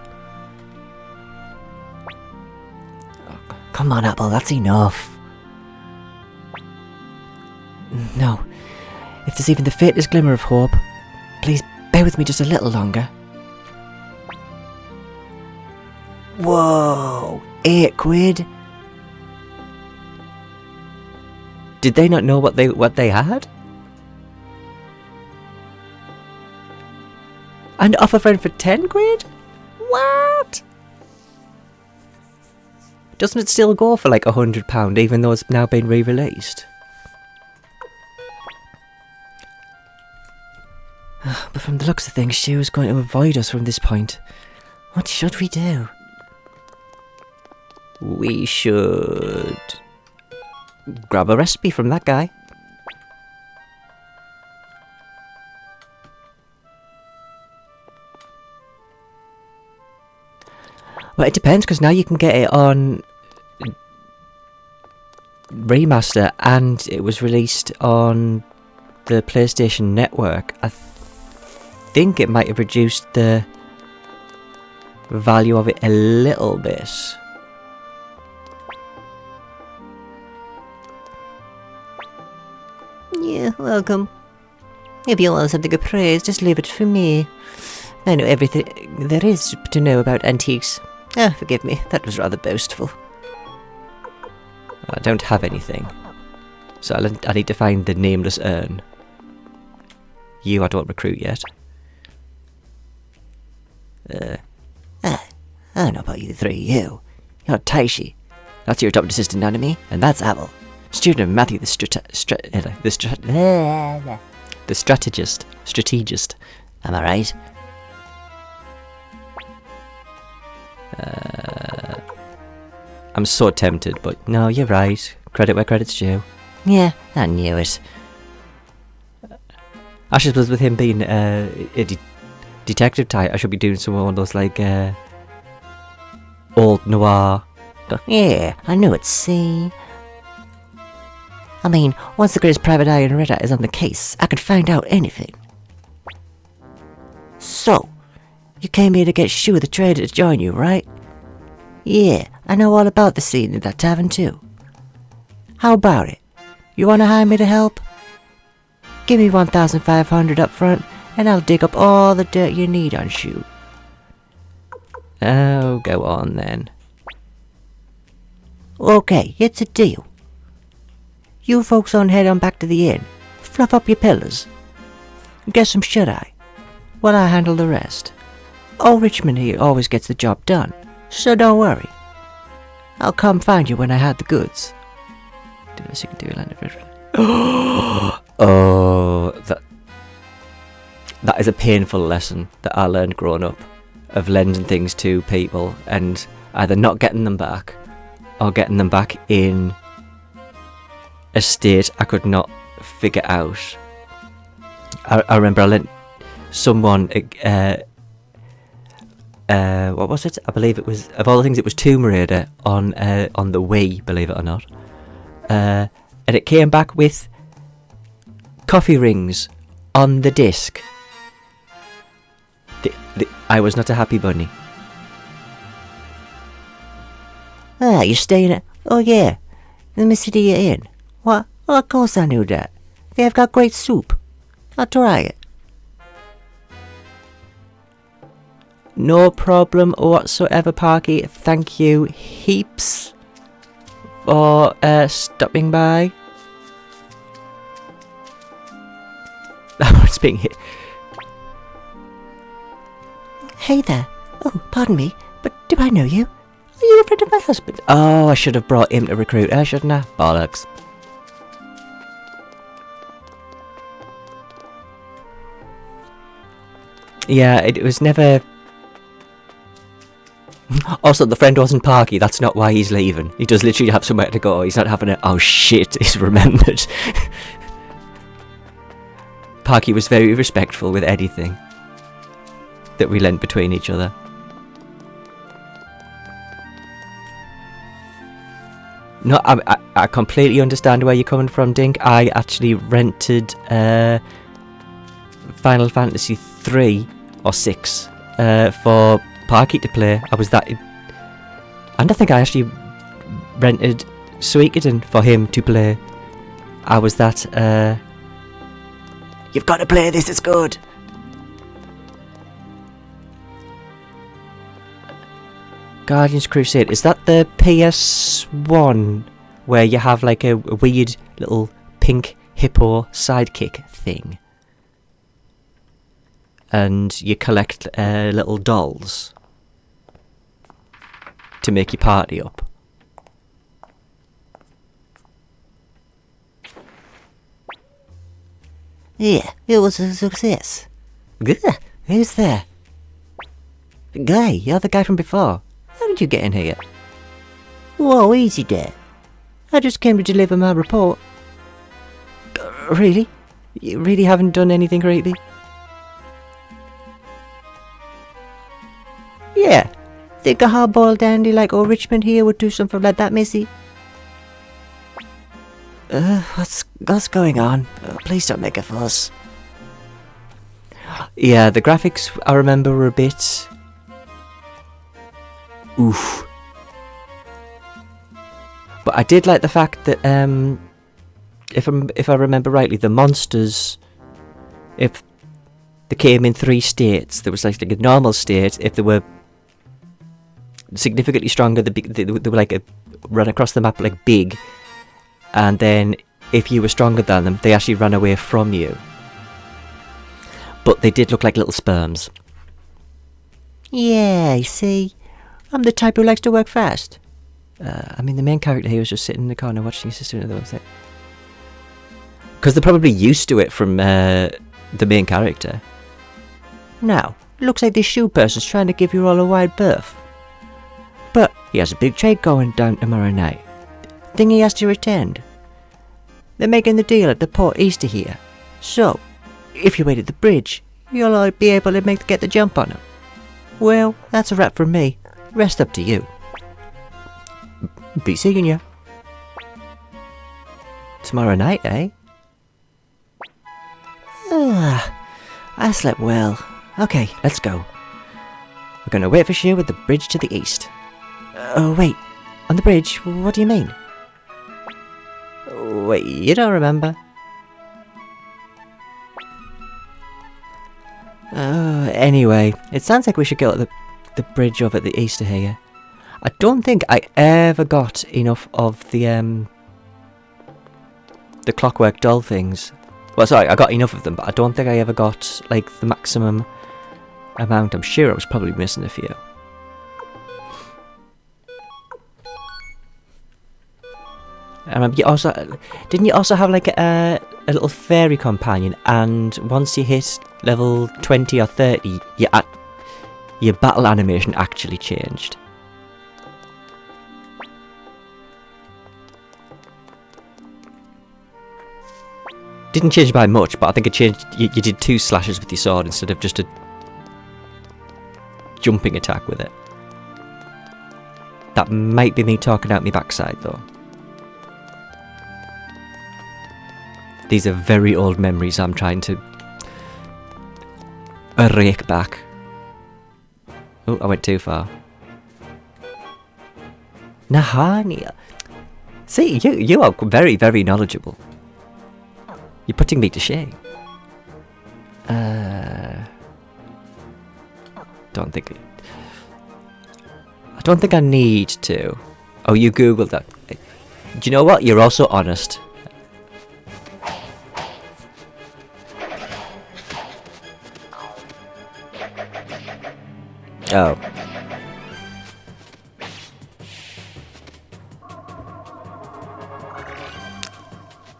S1: Oh, come on, Apple, that's enough. No. If there's even the faintest glimmer of hope, please bear with me just a little longer. Whoa! £8? Did they not know what they had? And off a friend for £10? What? Doesn't it still go for like £100 even though it's now been re-released? But from the looks of things, Shu is going to avoid us from this point. What should we do? We should... grab a recipe from that guy. Well, it depends, because now you can get it on Remaster, and it was released on the PlayStation Network. I think it might have reduced the value of it a little bit. Yeah, welcome. If you want something of praise, just leave it for me. I know everything there is to know about antiques. Ah, forgive me, that was rather boastful. I don't have anything, so I need to find the nameless urn. You I don't recruit yet. I don't know about you three, you. You're Taishi. That's your adopted sister Nanami, and that's Apple. Student of Matthew the strategist. Am I right? I'm so tempted, but no, you're right. Credit where credit's due. Yeah, I knew it. I suppose with him being a detective type, I should be doing some of those like old noir. Yeah, I knew it. See. I mean, once the greatest private eye in Red Eye is on the case, I could find out anything. So, you came here to get Shu the trader to join you, right? Yeah, I know all about the scene in that tavern too. How about it? You want to hire me to help? Give me 1,500 up front, and I'll dig up all the dirt you need on Shu. Oh, go on then. Okay, it's a deal. You folks on head on back to the inn. Fluff up your pillows. Get some shut-eye, while I handle the rest. Old Richmond here always gets the job done, so don't worry. I'll come find you when I have the goods. Oh, that is a painful lesson that I learned growing up, of lending things to people and either not getting them back or getting them back in a state I could not figure out. I remember I lent someone what was it? I believe it was, of all the things, it was Tomb Raider on the Wii, believe it or not. And it came back with coffee rings on the disc. I was not a happy bunny. Ah, you're staying at... Oh yeah, let me see you in. What? Oh, of course I knew that. They've got great soup. I'll try it. No problem whatsoever, Parky. Thank you heaps for stopping by. It's being hit. Hey there. Oh, pardon me, but do I know you? Are you a friend of my husband? Oh, I should have brought him to recruit her, shouldn't I? Bollocks. Yeah, it was never... Also, the friend wasn't Parky, that's not why he's leaving. He does literally have somewhere to go. He's not having a... Oh shit, he's remembered. Parky was very respectful with anything that we lent between each other. No, I completely understand where you're coming from, Dink. I actually rented Final Fantasy 3 or 6 for Parky to play. I was that... And I think I actually rented Suikoden for him to play. I was that... You've got to play this, it's good! Guardians Crusade, is that the PS1 where you have like a weird little pink hippo sidekick thing? And you collect little dolls to make your party up. Yeah, it was a success. Who's there? Guy, you're the guy from before. How did you get in here? Whoa, easy there. I just came to deliver my report. Really? You really haven't done anything greatly? Yeah. Think a hard-boiled dandy like old Richmond here would do something like that, missy? What's going on? Please don't make a fuss. Yeah, the graphics, I remember, were a bit... Oof. But I did like the fact that, if I remember rightly, the monsters, if they came in 3 states, there was like a normal state. If they were significantly stronger, they were like run across the map like big, and then if you were stronger than them, they actually ran away from you. But they did look like little sperms. Yeah, you see, I'm the type who likes to work fast. I mean, the main character here was just sitting in the corner watching his sister and the website. Because they're probably used to it from the main character. Now, looks like this shoe person's trying to give you all a wide berth. But he has a big trade going down tomorrow night. Thing he has to attend. They're making the deal at the port east of here. So, if you wait at the bridge, you'll all be able to get the jump on him. Well, that's a wrap from me. Rest up to you. Be seeing you. Tomorrow night, eh? I slept well. Okay, let's go. We're gonna wait for you at the bridge to the east. Oh, wait. On the bridge? What do you mean? Wait, you don't remember? Anyway, it sounds like we should go to the bridge over at the east of here. I don't think I ever got enough of the clockwork doll things. Well, sorry, I got enough of them, but I don't think I ever got, like, the maximum amount. I'm sure I was probably missing a few. I remember didn't you also have, like, a little fairy companion, and once you hit level 20 or 30, your battle animation actually changed? Didn't change by much, but I think it changed. You did 2 slashes with your sword instead of just a jumping attack with it. That might be me talking out my backside, though. These are very old memories I'm trying to rake back. Oh, I went too far. Nahania. See, you are very, very knowledgeable. You're putting me to shame. Don't think... I don't think I need to. Oh, you googled that. Do you know what? You're also honest. Oh.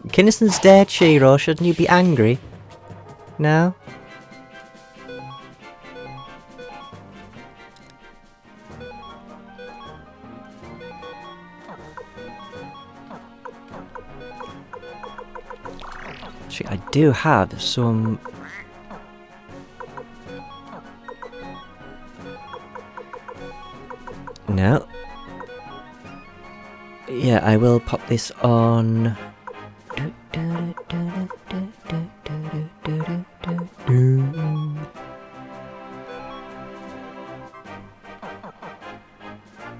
S1: Kinnison's dead, Shiro. Shouldn't you be angry? No? Actually, I do have some... No. Yeah, I will pop this on...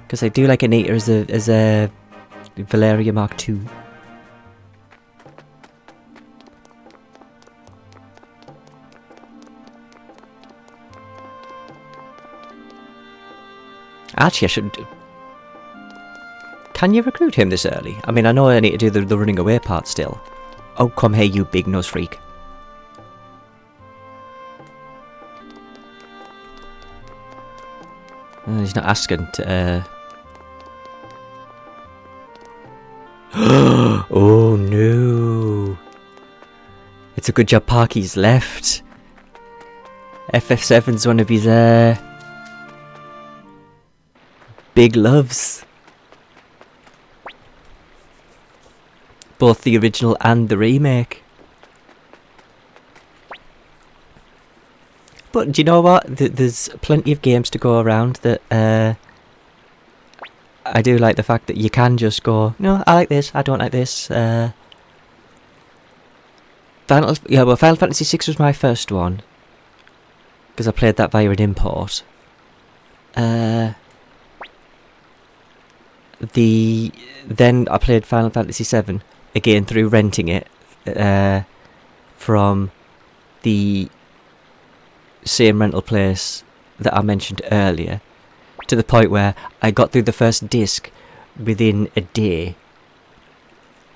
S1: Because I do like Anita as a Valeria Mark II. Actually, I should... Can you recruit him this early? I mean, I know I need to do the running away part still. Oh, come here, you big nose freak. He's not asking to... Oh, no. It's a good job Parky's left. FF7's one of his, big loves. Both the original and the remake. But do you know what? There's plenty of games to go around that I do like the fact that you can just go, no, I like this, I don't like this. Final Fantasy VI was my first one. Because I played that via an import. Then I played Final Fantasy VII again through renting it from the same rental place that I mentioned earlier, to the point where I got through the first disc within a day,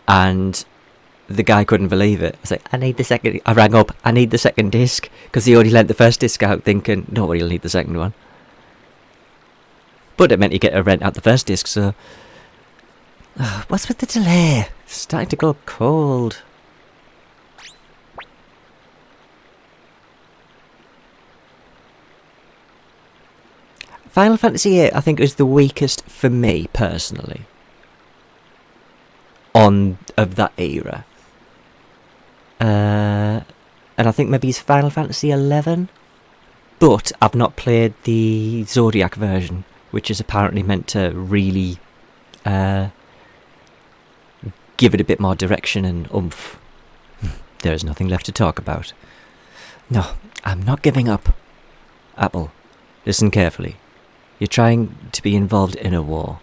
S1: and the guy couldn't believe it. I was like, I need the second. I rang up, I need the second disc, because he already lent the first disc out, thinking nobody will need the second one. But it meant you get to rent out the first disc, so... what's with the delay? It's starting to go cold. Final Fantasy VIII, I think, is the weakest for me, personally. Of that era. And I think maybe it's Final Fantasy XI. But I've not played the Zodiac version, which is apparently meant to really give it a bit more direction and oomph. There's nothing left to talk about. No, I'm not giving up. Apple, listen carefully. You're trying to be involved in a war.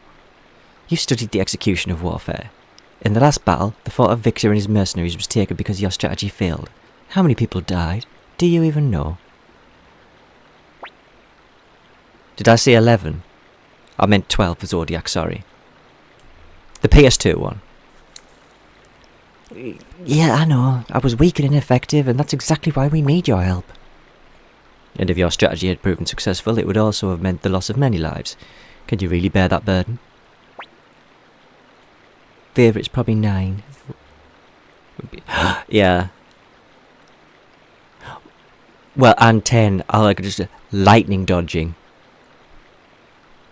S1: You studied the execution of warfare. In the last battle, the fort of Victor and his mercenaries was taken because your strategy failed. How many people died? Do you even know? Did I say 11? I meant 12 for Zodiac, sorry. The PS2 one. Yeah, I know. I was weak and ineffective, and that's exactly why we need your help. And if your strategy had proven successful, it would also have meant the loss of many lives. Can you really bear that burden? Favourite's probably 9. Yeah. Well, and 10. I like just lightning dodging.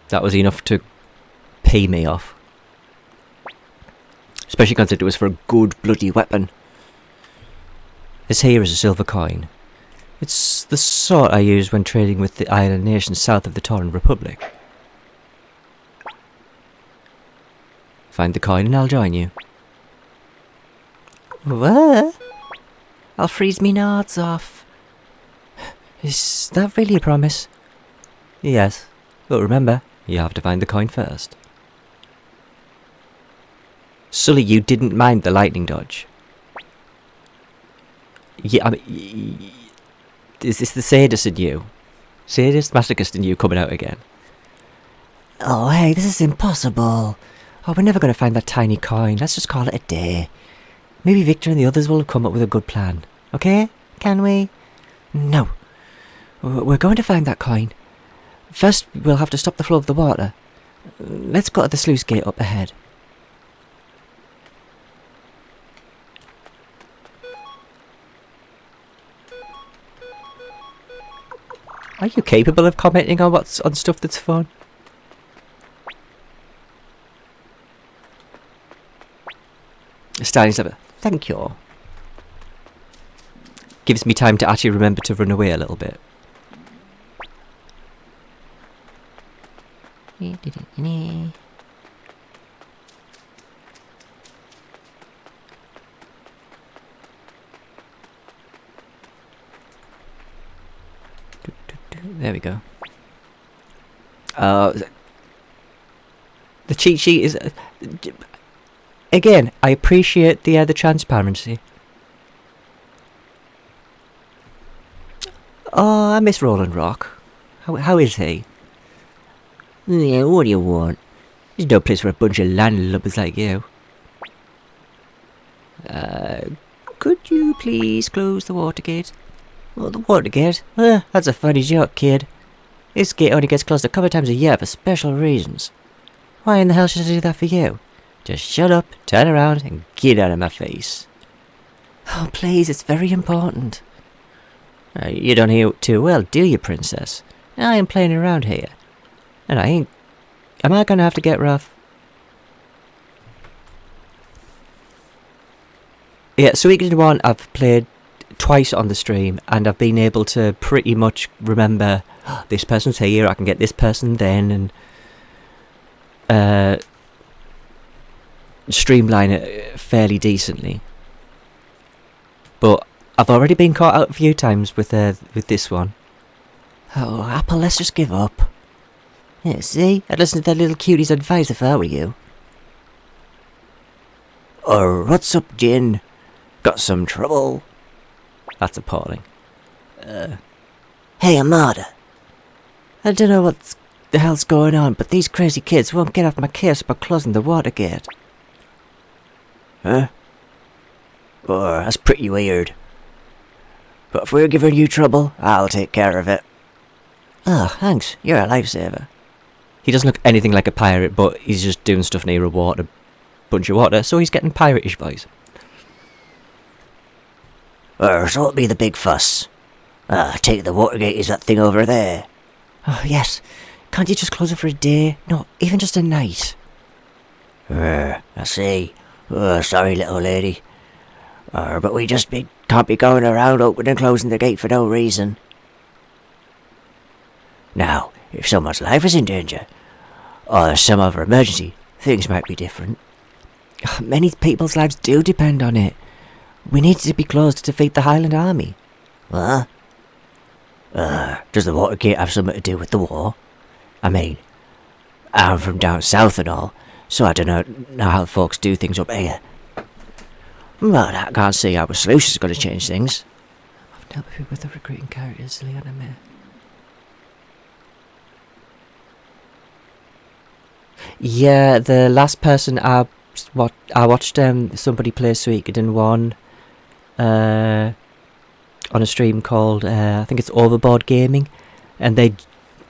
S1: That was enough to pay me off. Especially considering it was for a good bloody weapon. This here is a silver coin. It's the sort I use when trading with the island nations south of the Tauran Republic. Find the coin and I'll join you. What? I'll freeze me nards off. Is that really a promise? Yes, but remember, you have to find the coin first. Sully, you didn't mind the lightning dodge. Yeah, I mean, is this the sadist in you? Sadist, masochist in you coming out again? Oh, hey, this is impossible. Oh, we're never going to find that tiny coin. Let's just call it a day. Maybe Victor and the others will come up with a good plan. Okay? Can we? No. We're going to find that coin. First, we'll have to stop the flow of the water. Let's go to the sluice gate up ahead. Are you capable of commenting on stuff that's fun? Standing step. Thank you. Gives me time to actually remember to run away a little bit. There we go. The cheat sheet is... again, I appreciate the transparency. Oh, I miss Roland Rock. How is he? Yeah, what do you want? There's no place for a bunch of landlubbers like you. Could you please close the water gate? Well, the water gate? That's a funny joke, kid. This gate only gets closed a couple of times a year for special reasons. Why in the hell should I do that for you? Just shut up, turn around, and get out of my face. Oh, please, it's very important. You don't hear it too well, do you, princess? I am playing around here. And I ain't... Am I gonna have to get rough? Yeah, Suikoden 1 I've played twice on the stream, and I've been able to pretty much remember, oh, this person's here, I can get this person then, and streamline it fairly decently. But I've already been caught out a few times with this one. Oh, Apple, let's just give up. Yeah, see? I'd listen to that little cutie's advice if I were you. Oh, what's up, Jin? Got some trouble? That's appalling. Hey, Amada. I don't know what the hell's going on, but these crazy kids won't get off my case about closing the water gate. Huh? Oh, that's pretty weird. But if we're giving you trouble, I'll take care of it. Oh, thanks. You're a lifesaver. He doesn't look anything like a pirate, but he's just doing stuff near a bunch of water, so he's getting pirate-ish vibes. So what'll be the big fuss? I take the water gate is that thing over there. Oh, yes. Can't you just close it for a day? No, even just a night. I see. Sorry, little lady. But we just can't be going around opening and closing the gate for no reason. Now, if someone's life is in danger, or there's some other emergency, things might be different. Many people's lives do depend on it. We need to be closed to defeat the Highland Army. What? Does the water gate have something to do with the war? I mean, I'm from down south and all, so I don't know how folks do things up here. But I can't see how a solution's going to change things. I've dealt with the recruiting characters, Leon and me. Yeah, the last person I watched somebody play Suikoden 1 on a stream called I think it's Overboard Gaming, and they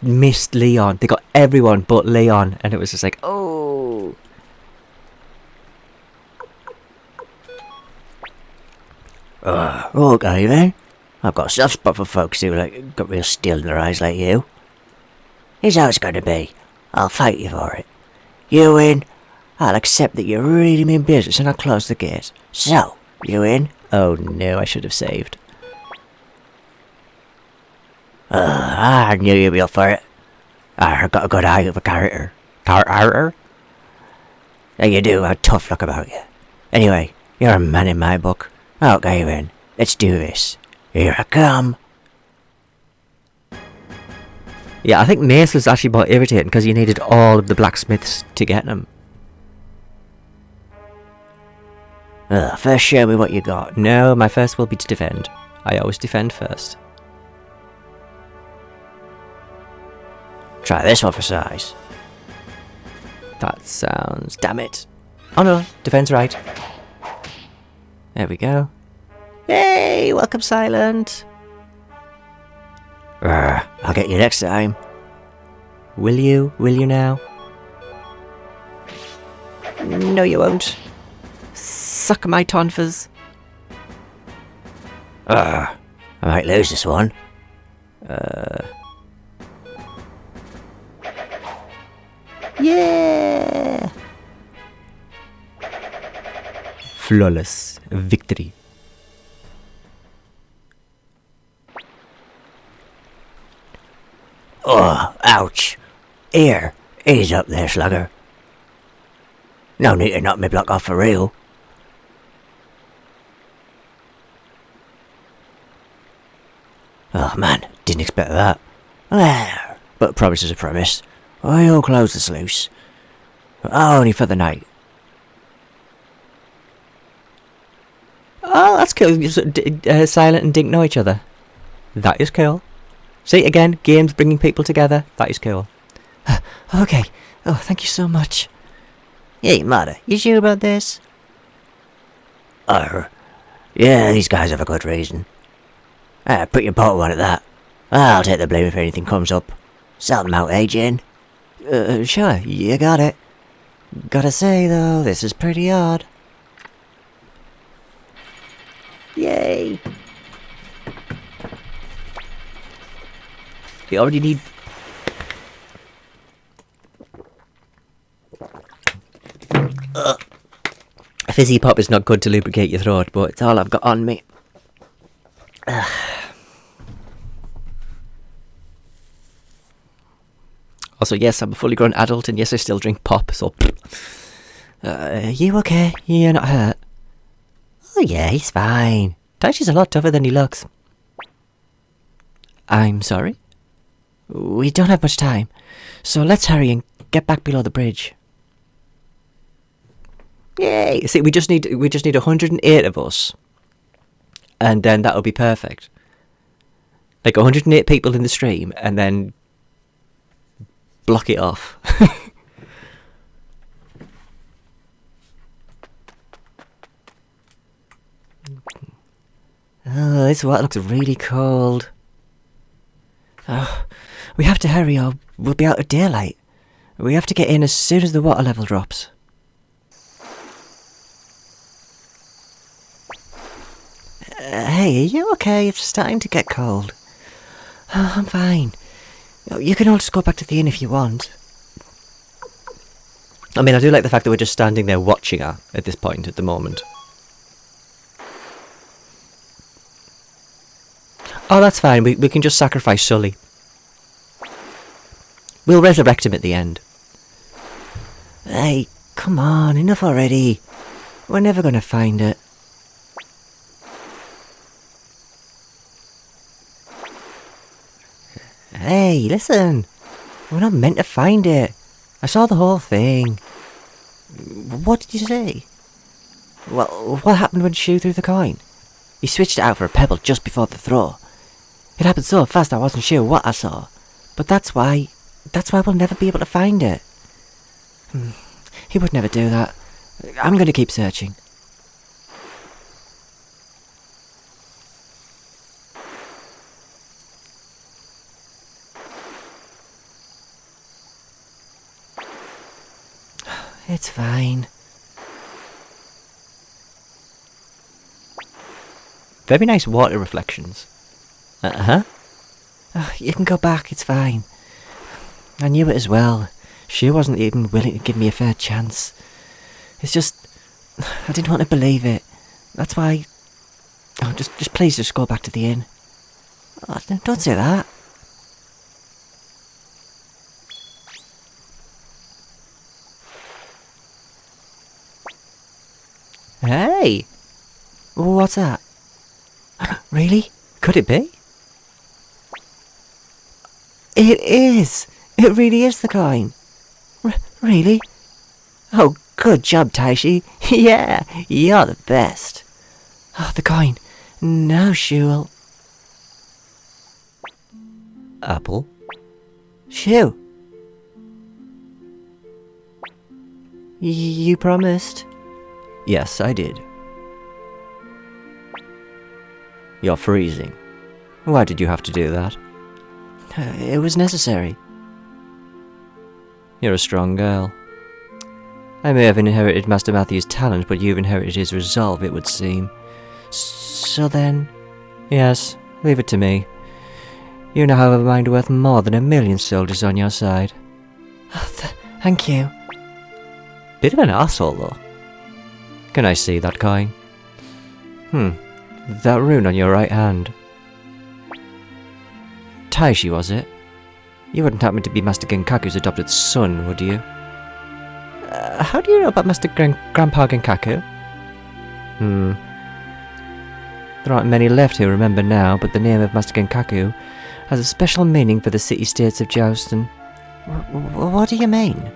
S1: missed Leon. They got everyone but Leon, and it was just like, oh. Okay then. I've got a soft spot for folks who got real steel in their eyes like you. Here's how it's going to be. I'll fight you for it. You win, I'll accept that you really mean business and I'll close the gate. So, you in, Oh no, I should have saved.
S2: I knew you'd be up for it. I've got a good eye of a character. Character? Yeah, you do, a tough look about you. Anyway, you're a man in my book. Okay then, let's do this. Here I come.
S1: Yeah, I think Mace was actually more irritating because you needed all of the blacksmiths to get them.
S2: First show me what you got.
S1: No, my first will be to defend. I always defend first.
S2: Try this one for size.
S1: That sounds... Damn it. Oh no, defense right. There we go. Hey, welcome Silent.
S2: I'll get you next time.
S1: Will you? Will you now? No, you won't. Suck my tonfas.
S2: I might lose this one.
S1: Yeah! Flawless victory.
S2: Oh, ouch. Here, ease up there, slugger. No need to knock me block off for real. Oh man, didn't expect that. Well, but a promise is a promise. I'll close the sluice. Only for the night.
S1: Oh, that's cool. Silent and Dink know each other. That is cool. See, again, games bringing people together. That is cool. Okay. Oh, thank you so much.
S2: Hey, Mother, you sure about this? Yeah, these guys have a good reason. Put your bottle on at that. I'll take the blame if anything comes up. Sort them out, eh, Jen?
S1: Sure, you got it. Gotta say, though, this is pretty odd. Yay! We already need... Fizzy pop is not good to lubricate your throat, but it's all I've got on me. Also, yes, I'm a fully grown adult, and yes, I still drink pop, so... you okay? You're not hurt? Oh yeah, he's fine. Taichi's a lot tougher than he looks. I'm sorry? We don't have much time, so let's hurry and get back below the bridge. Yay! See, we just need 108 of us, and then that'll be perfect. Like 108 people in the stream, and then block it off. Oh, this water looks really cold. Oh, we have to hurry or we'll be out of daylight. We have to get in as soon as the water level drops. Hey, are you okay? It's starting to get cold. Oh, I'm fine. You can all just go back to the inn if you want. I mean, I do like the fact that we're just standing there watching her at this point, at the moment. Oh, that's fine. We can just sacrifice Sully. We'll resurrect him at the end. Hey, come on, enough already. We're never going to find it. Hey, listen. We're not meant to find it. I saw the whole thing. What did you say? Well, what happened when Shu threw the coin? He switched it out for a pebble just before the throw. It happened so fast I wasn't sure what I saw. But that's why we'll never be able to find it. He would never do that. I'm going to keep searching. It's fine. Very nice water reflections. Uh-huh. You can go back, it's fine. I knew it as well. She wasn't even willing to give me a fair chance. It's just... I didn't want to believe it. That's why Oh, just please just go back to the inn. Oh, don't say that. Hey! What's that? Really? Could it be? It is! It really is the coin. Really? Oh, good job, Taishi. Yeah, you're the best. Oh, the coin. Now, Shul. Apple? Shoo. You promised. Yes, I did. You're freezing. Why did you have to do that? It was necessary. You're a strong girl. I may have inherited Master Matthew's talent, but you've inherited his resolve, it would seem. So then... Yes, leave it to me. You now have a mind worth more than 1,000,000 soldiers on your side. Oh, thank you. Bit of an arsehole, though. Can I see that coin? That rune on your right hand. Taishi, was it? You wouldn't happen to be Master Genkaku's adopted son, would you? How do you know about Master Grandpa Genkaku? There aren't many left who remember now, but the name of Master Genkaku has a special meaning for the city-states of Jouston. What do you mean?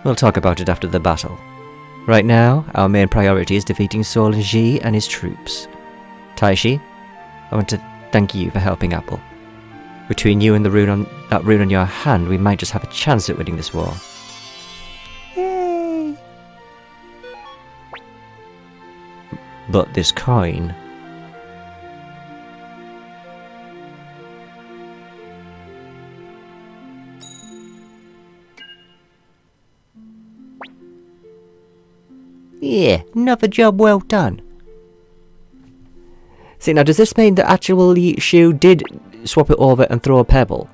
S1: We'll talk about it after the battle. Right now, our main priority is defeating Sol Ji and his troops. Taishi, I want to thank you for helping Apple. Between you and that rune on your hand, we might just have a chance at winning this war. Yay! But this coin... Yeah, another job well done. See, now does this mean that actually Shu did swap it over and throw a pebble?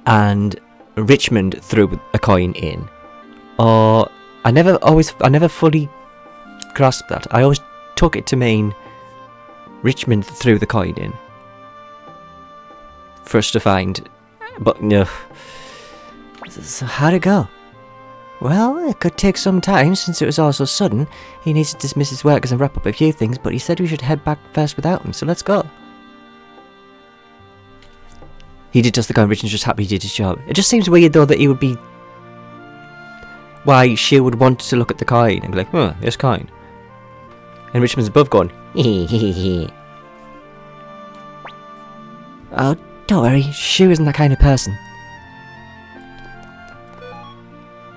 S1: And Richmond threw a coin in? Or... I never fully grasped that. I always took it to mean Richmond threw the coin in. For us to find... But no. So how'd it go? Well, it could take some time since it was all so sudden. He needs to dismiss his workers and wrap up a few things, but he said we should head back first without him, so let's go. He did just the coin, Richard's just happy he did his job. It just seems weird though that he would be... Why she would want to look at the coin and be like, oh, there's coin. And Richmond's above going, hee. Oh, don't worry, Shu isn't that kind of person.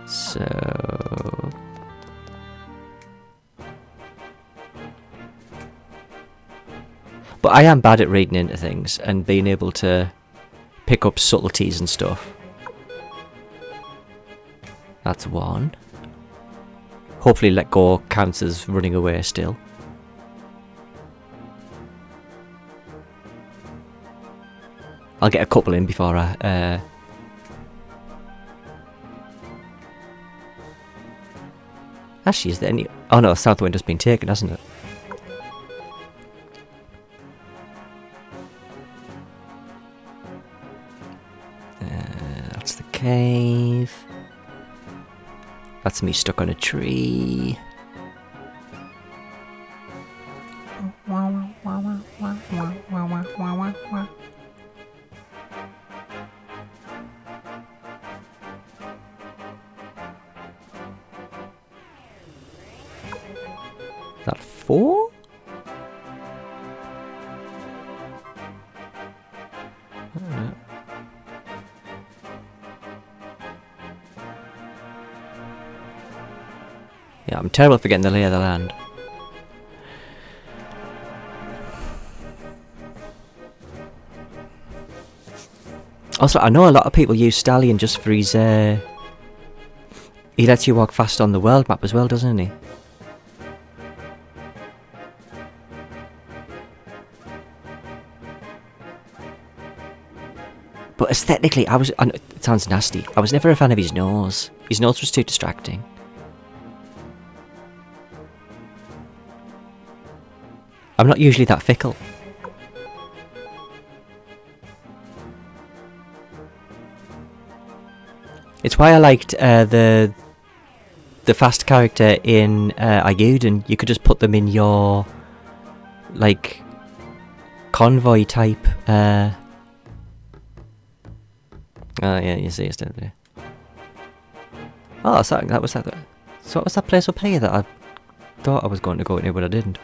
S1: So... But I am bad at reading into things and being able to pick up subtleties and stuff. That's one. Hopefully let go counts as running away still. I'll get a couple in before I... Actually, is there any... Oh no, Southwind has been taken, hasn't it? That's the cave. That's me stuck on a tree. That 4? Yeah, I'm terrible at forgetting the lay of the land. Also, I know a lot of people use Stallion just for his... He lets you walk fast on the world map as well, doesn't he? But aesthetically, I know it sounds nasty. I was never a fan of his nose. His nose was too distracting. I'm not usually that fickle. It's why I liked the fast character in Suikoden. You could just put them in your like convoy type. Oh yeah, you see it's down there. Oh, so that was that. So what was that place up here that I thought I was going to go into, but I didn't?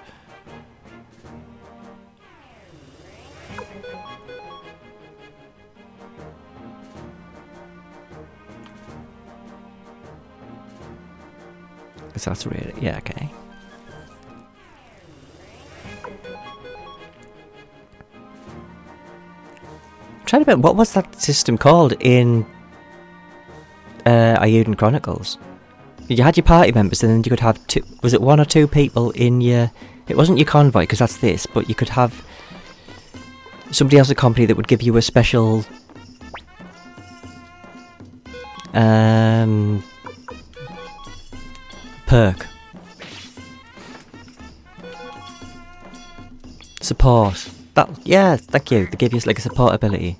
S1: So that's really, yeah, okay. I'm trying to remember, what was that system called in Suikoden Chronicles? You had your party members, and then you could have two. Was it one or two people in your? It wasn't your convoy because that's this, but you could have somebody else, a company that would give you a special perk. Support. That, yeah, thank you. They give you like a support ability.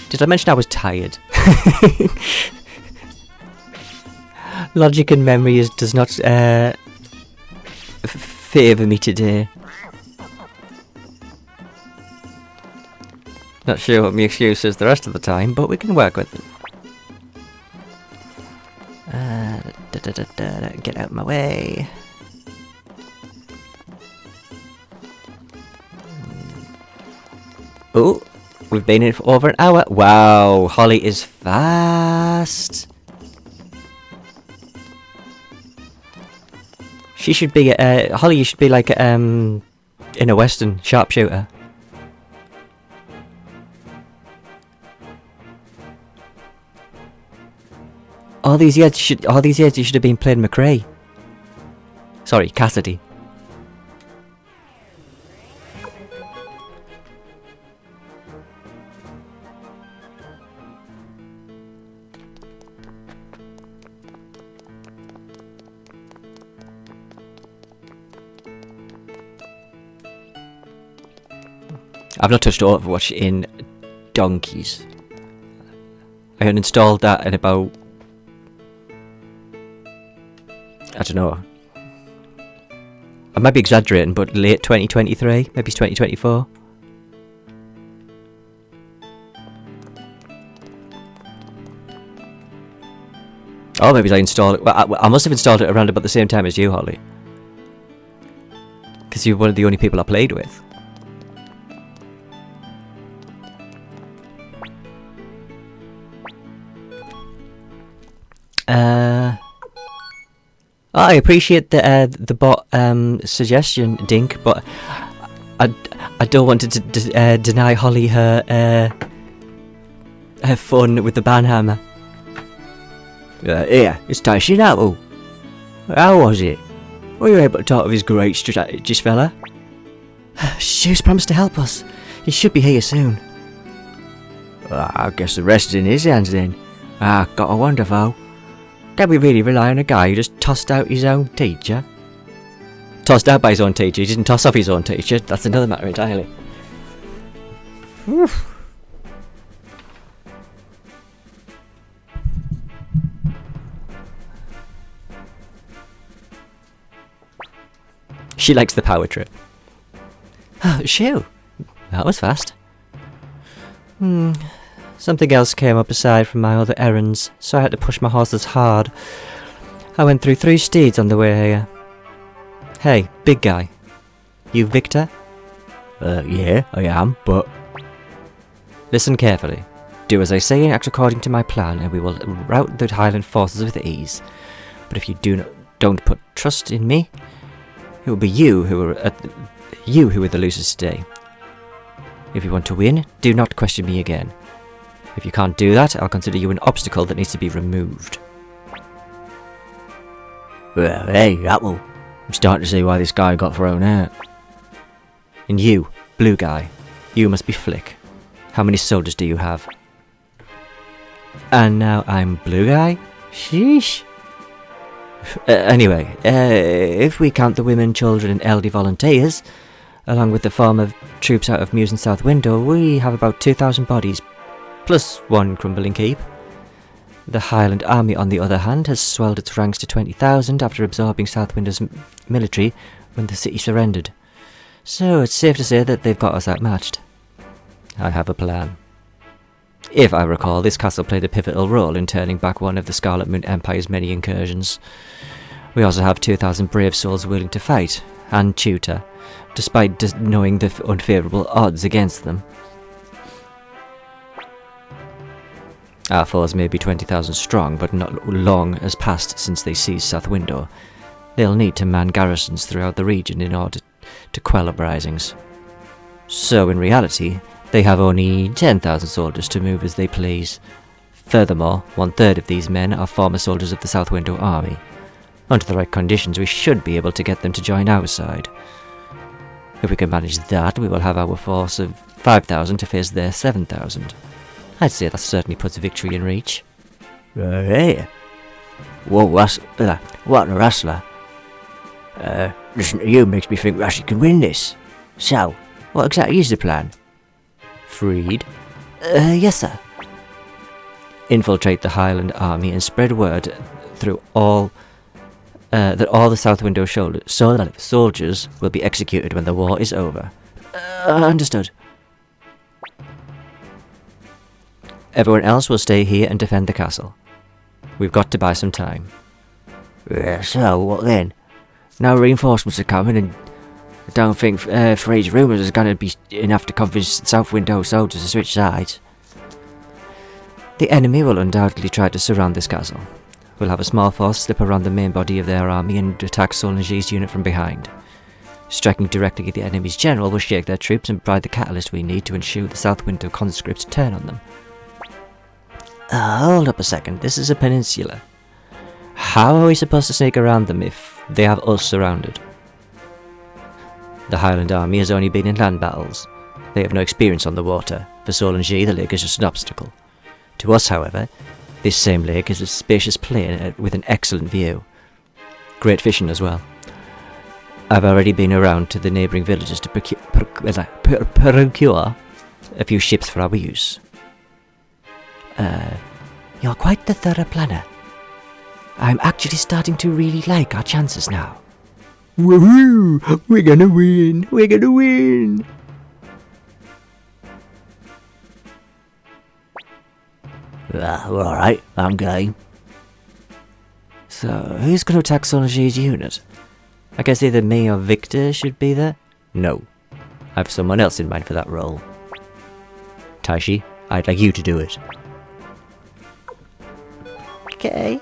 S1: Did I mention I was tired? Logic and memory does not favour me today. Not sure what my excuse is the rest of the time, but we can work with it. Get out of my way. Oh, we've been in for over an hour. Wow, Holly is fast. She should be, Holly, you should be like, in a Western sharpshooter. All these years you should have been playing McRae. Sorry, Cassidy. I've not touched Overwatch in donkeys. I uninstalled that in about, I don't know, I might be exaggerating, but late 2023, maybe it's 2024. Oh, maybe I installed it. Well, I must have installed it around about the same time as you, Holly. Because you're one of the only people I played with. I appreciate the bot suggestion, Dink, but I don't want to deny Holly her fun with the banhammer.
S2: Yeah, it's Tashi now. How was it? Were you able to talk of his great strategist, fella?
S1: Shoes promised to help us. He should be here soon.
S2: Well, I guess the rest is in his hands then. Got to wonder though. Can we really rely on a guy who just tossed out his own teacher?
S1: Tossed out by his own teacher, he didn't toss off his own teacher. That's another matter entirely. Oof. She likes the power trip. Oh, shoo. That was fast. Something else came up aside from my other errands, so I had to push my horses hard. I went through 3 steeds on the way here. Hey, big guy. You Victor?
S2: Yeah, I am, but...
S1: Listen carefully. Do as I say and act according to my plan, and we will rout the Highland forces with ease. But if you don't put trust in me, it will be you who are the losers today. If you want to win, do not question me again. If you can't do that, I'll consider you an obstacle that needs to be removed.
S2: Well, hey, Apple. I'm starting to see why this guy got thrown out.
S1: And you, blue guy, you must be Flick. How many soldiers do you have? And now I'm blue guy? Sheesh. Anyway, if we count the women, children and elderly volunteers, along with the former troops out of Mews and South Window, we have about 2,000 bodies, plus one crumbling keep. The Highland Army, on the other hand, has swelled its ranks to 20,000 after absorbing South Window's military when the city surrendered. So it's safe to say that they've got us outmatched. I have a plan. If I recall, this castle played a pivotal role in turning back one of the Scarlet Moon Empire's many incursions. We also have 2,000 brave souls willing to fight, and tutor, despite knowing the unfavourable odds against them. Our foes may be 20,000 strong, but not long has passed since they seized South Window. They'll need to man garrisons throughout the region in order to quell uprisings. So in reality, they have only 10,000 soldiers to move as they please. Furthermore, 1/3 of these men are former soldiers of the South Window Army. Under the right conditions, we should be able to get them to join our side. If we can manage that, we will have our force of 5,000 to face their 7,000. I'd say that certainly puts victory in reach.
S2: Hey. Whoa, what a wrestler. Listen to you makes me think we actually can win this. So, what exactly is the plan?
S1: Freed?
S2: Yes, sir.
S1: Infiltrate the Highland Army and spread word through all that all the South Window soldiers will be executed when the war is over.
S2: Understood.
S1: Everyone else will stay here and defend the castle. We've got to buy some time.
S2: So, what then? Now reinforcements are coming, and I don't think Freyd's rumours is going to be enough to convince South Window soldiers to switch sides.
S1: The enemy will undoubtedly try to surround this castle. We'll have a small force slip around the main body of their army and attack Solange's unit from behind. Striking directly at the enemy's general will shake their troops and provide the catalyst we need to ensure the South Window conscripts turn on them. Hold up a second, this is a peninsula. How are we supposed to sneak around them if they have us surrounded? The Highland Army has only been in land battles. They have no experience on the water. For Solange, the lake is just an obstacle. To us, however, this same lake is a spacious plain with an excellent view. Great fishing as well. I've already been around to the neighbouring villages to procure a few ships for our use.
S2: You're quite the thorough planner. I'm actually starting to really like our chances now.
S1: Woohoo! We're gonna win! We're gonna win!
S2: Well, alright, I'm game.
S1: So, who's gonna attack Solange's unit? I guess either me or Victor should be there? No. I have someone else in mind for that role. Taishi, I'd like you to do it.
S2: Okay.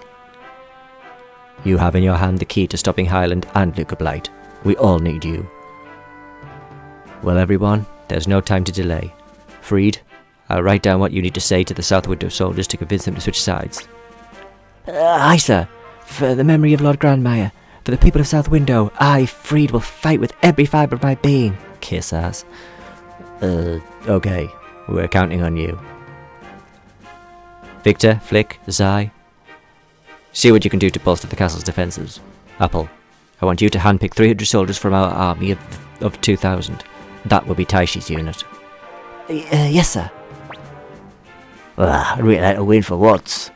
S1: You have in your hand the key to stopping Highland and Luca Blight. We all need you. Well, everyone, there's no time to delay. Freed, I'll write down what you need to say to the South Window soldiers to convince them to switch sides.
S2: Aye, sir. For the memory of Lord Grandmire, for the people of South Window, I, Freed, will fight with every fibre of my being.
S1: Kiss ass. Okay. We're counting on you. Victor, Flick, Zai, see what you can do to bolster the castle's defences. Apple, I want you to handpick 300 soldiers from our army of 2,000. That will be Taishi's unit.
S2: Yes, sir.
S1: Well, I'd really like to win for once.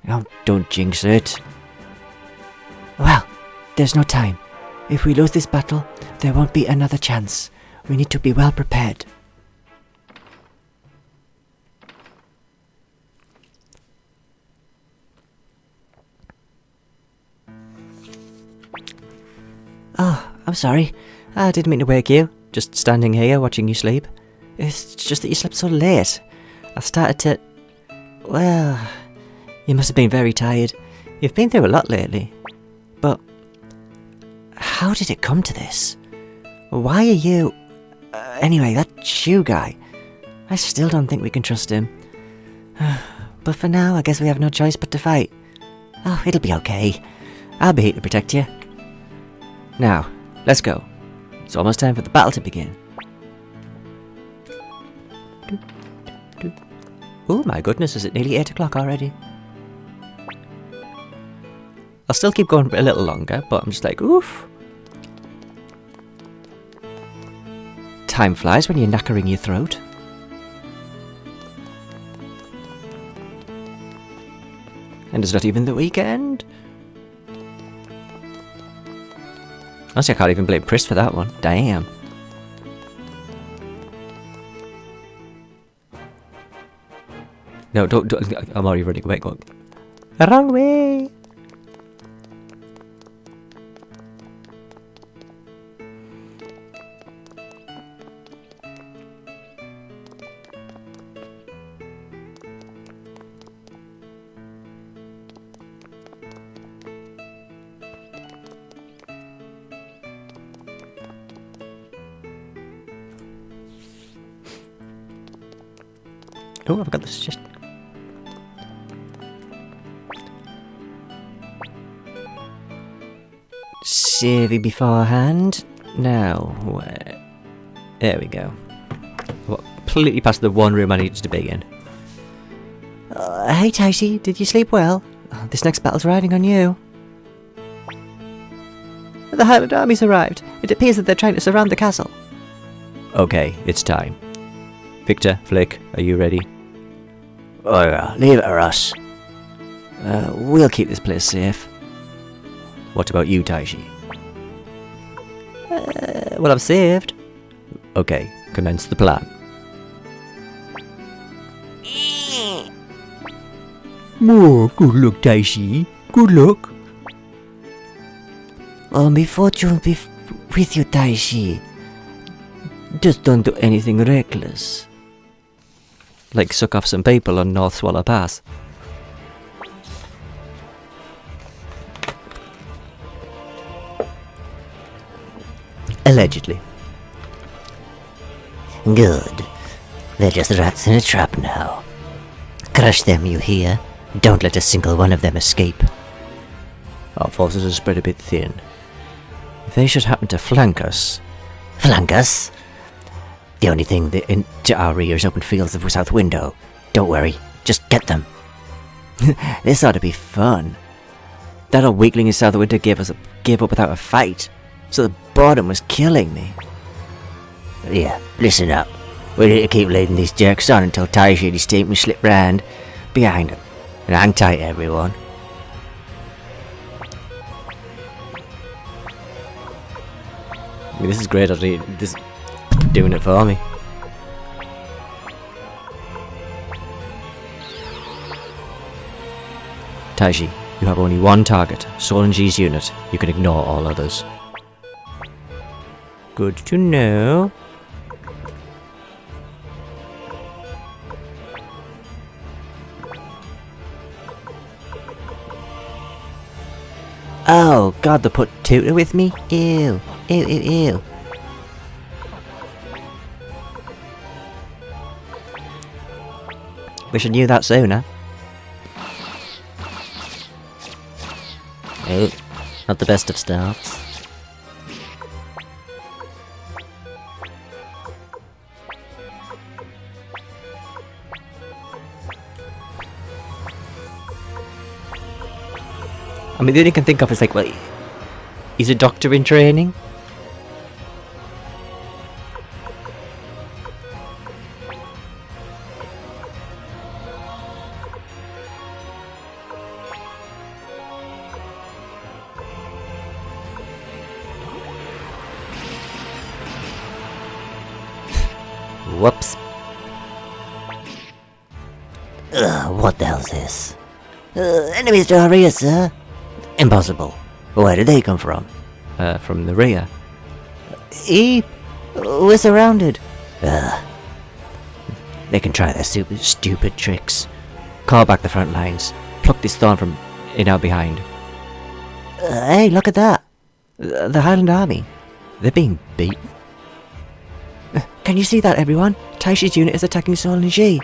S1: Oh, don't jinx it.
S2: Well, there's no time. If we lose this battle, there won't be another chance. We need to be well prepared.
S1: Oh, I'm sorry. I didn't mean to wake you. Just standing here watching you sleep. It's just that you slept so late. I started to... Well... You must have been very tired. You've been through a lot lately. But... How did it come to this? Why are you... anyway, that shoe guy. I still don't think we can trust him. But for now, I guess we have no choice but to fight. Oh, it'll be okay. I'll be here to protect you. Now, let's go. It's almost time for the battle to begin. Oh my goodness, is it nearly 8 o'clock already? I'll still keep going for a little longer, but I'm just like, oof. Time flies when you're knackering your throat. And it's not even the weekend. Honestly, I can't even blame Pris for that one. Damn. No, don't. I'm already running away. Go on. Wrong way. Oh, I've got this just. Savvy beforehand. Now, where? There we go. Well, completely past the one room I needed to be in. Hey, Taishi, did you sleep well? This next battle's riding on you. The Highland Army's arrived. It appears that they're trying to surround the castle. Okay, it's time. Victor, Flick, are you ready?
S2: Oh yeah, leave it to us.
S1: We'll keep this place safe. What about you, Taishi? Well, I'm saved. Okay, commence the plan. More good luck, Taishi. Good luck.
S2: Oh, may fortune be with you, Taishi.
S1: Just don't do anything reckless. Like suck off some people on North Swallow Pass. Allegedly.
S2: Good. They're just rats in a trap now. Crush them, you hear? Don't let a single one of them escape.
S1: Our forces are spread a bit thin. If they should happen to flank us...
S2: Flank us? The only thing into our rear is open fields of the south window. Don't worry, just get them.
S1: This ought to be fun. That old weakling in South Winter gave up without a fight, so the boredom was killing me.
S2: Yeah, listen up. We need to keep leading these jerks on until Taishi and his team can slip round behind them. And hang tight, everyone.
S1: I mean, this is great. This is doing it for me. Taishi, you have only one target, Solange's unit. You can ignore all others. Good to know. Oh, God, they put Tutor with me? Ew. Ew, ew, ew. Wish I knew that sooner. Oh, not the best of starts. I mean, the only thing I can think of is like, well, he's a doctor in training. Whoops.
S2: What the hell's this? Enemies to our rear, sir. Impossible. Where did they come from?
S1: From the rear.
S2: Eep. We're surrounded. They can try their stupid tricks.
S1: Call back the front lines. Pluck this thorn from in our behind.
S2: Hey, look at that.
S1: The Highland Army. They're being beaten. Can you see that, everyone? Taishi's unit is attacking Solange.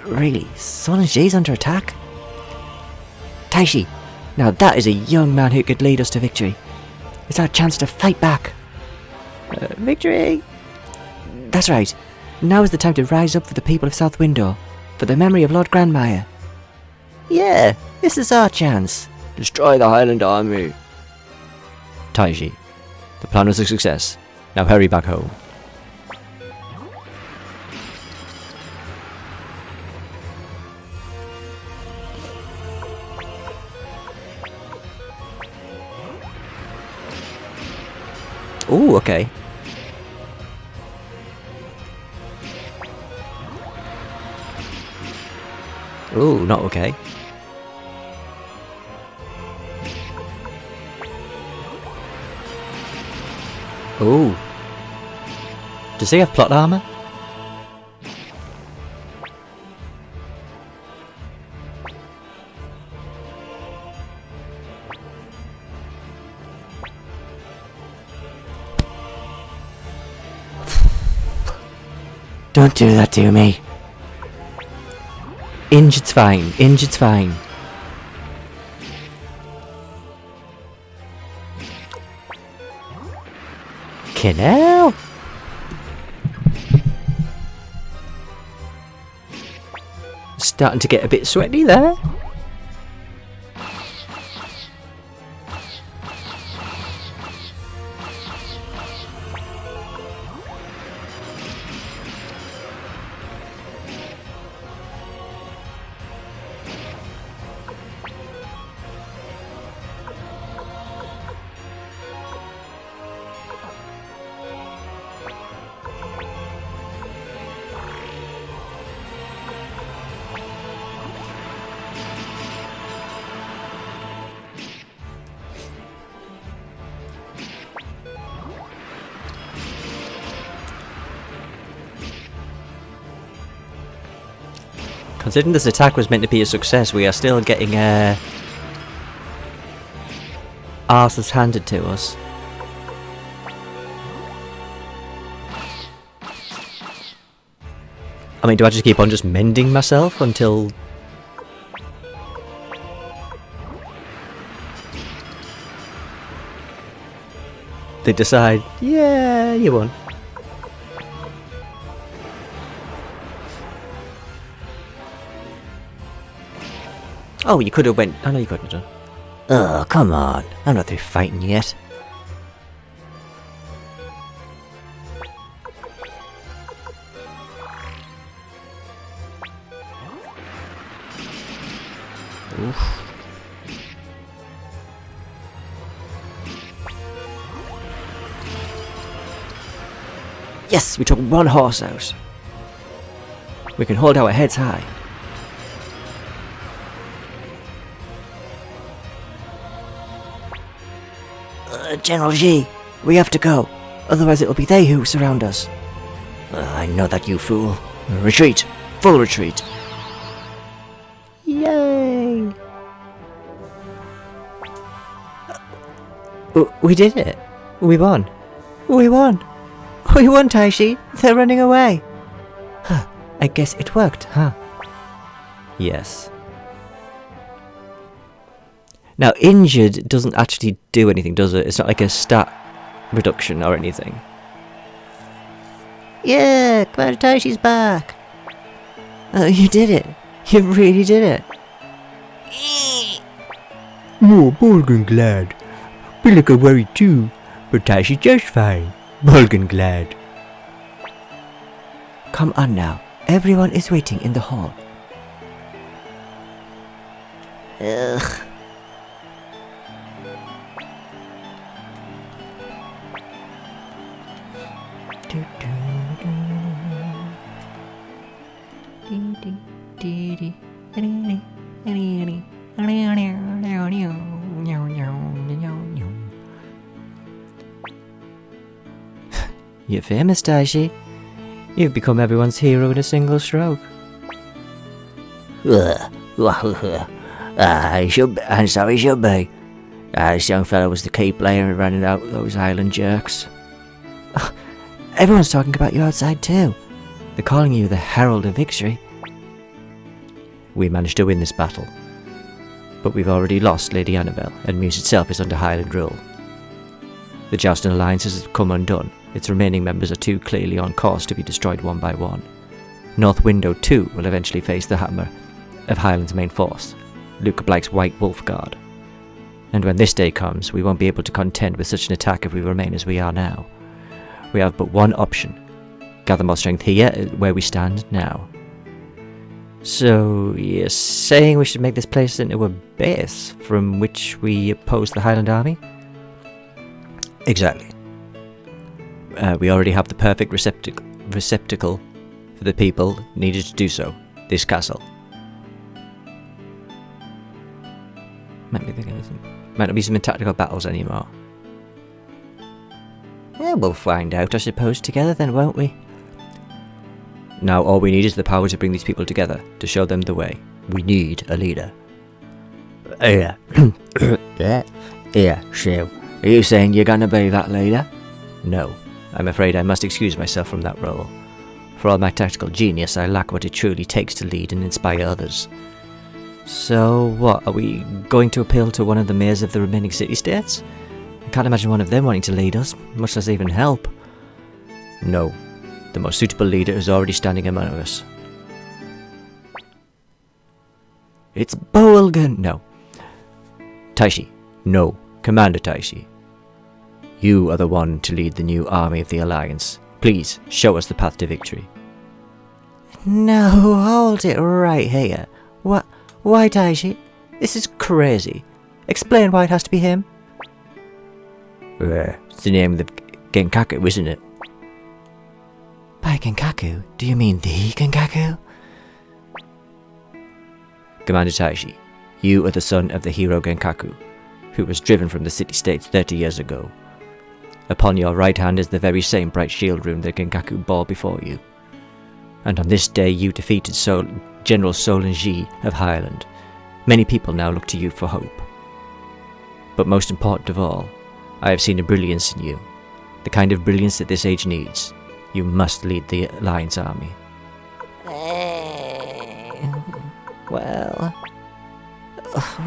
S1: Really? Solange's under attack? Taishi, now that is a young man who could lead us to victory. It's our chance to fight back. Victory! That's right. Now is the time to rise up for the people of South Window, for the memory of Lord Grandmire. Yeah, this is our chance.
S2: Destroy the Highland army.
S3: Taiji, the plan was a success. Now hurry back home.
S1: Ooh, okay.
S3: Ooh, not okay. Ooh. Does he have plot armor?
S2: Don't do that to me.
S3: Injured's fine. Injured's fine.
S1: Canal.
S3: Starting to get a bit sweaty there. Considering this attack was meant to be a success, we are still getting arses handed to us. I mean, do I just keep on just mending myself until... they decide, yeah, you won. Oh, you could have went... I know you couldn't have done.
S2: Oh, come on. I'm not through fighting yet.
S3: Oof. Yes, we took one horse out. We can hold our heads high.
S2: General G, we have to go. Otherwise it'll be they who surround us. I know that, you fool. Retreat. Full retreat.
S1: Yay!
S3: We did it. We won.
S1: We won! We won, Taishi! They're running away! Huh, I guess it worked, huh?
S3: Yes. Now, injured doesn't actually do anything, does it? It's not like a stat reduction or anything.
S1: Yeah! Commander Taishi's back! Oh, you did it! You really did it!
S2: Oh, Morgan glad. Be like a worry too, but Tashi just fine. Morgan glad.
S1: Come on now. Everyone is waiting in the hall.
S2: Ugh.
S3: You're famous, Taishi. You've become everyone's hero in a single stroke.
S2: I should. I'm sorry, should be. This young fellow was the key player in running out those island jerks.
S1: Everyone's talking about you outside too.
S3: They're calling you the Herald of Victory. We managed to win this battle, but we've already lost Lady Annabelle, and Muse itself is under Highland rule. The Jousting Alliance has come undone. Its remaining members are too clearly on course to be destroyed one by one. North Window too will eventually face the hammer of Highland's main force, Luke Blake's White Wolf Guard. And when this day comes, we won't be able to contend with such an attack if we remain as we are now. We have but one option. Gather more strength here, where we stand now. So, you're saying we should make this place into a base from which we oppose the Highland army? Exactly. We already have the perfect receptacle for the people needed to do so. This castle. Might not be some tactical battles anymore. Yeah, we'll find out, I suppose, together then, won't we? Now all we need is the power to bring these people together, to show them the way. We need a leader.
S2: Yeah. Yeah, sure. Are you saying you're gonna be that leader?
S3: No, I'm afraid I must excuse myself from that role. For all my tactical genius, I lack what it truly takes to lead and inspire others. So what, are we going to appeal to one of the mayors of the remaining city-states? I can't imagine one of them wanting to lead us, much less even help. No, the most suitable leader is already standing among us. It's Bolgan! No. Taishi. No. Commander Taishi. You are the one to lead the new army of the Alliance. Please, show us the path to victory. No, hold it right here. What? Why Taishi? This is crazy. Explain why it has to be him.
S2: It's the name of the Genkaku, isn't it?
S3: By Genkaku, do you mean the Genkaku? Commander Taishi, you are the son of the hero Genkaku, who was driven from the city-states 30 years ago. Upon your right hand is the very same bright shield rune that Genkaku bore before you. And on this day you defeated General Solange of Highland. Many people now look to you for hope. But most important of all, I have seen a brilliance in you. The kind of brilliance that this age needs. You must lead the Alliance army. Well...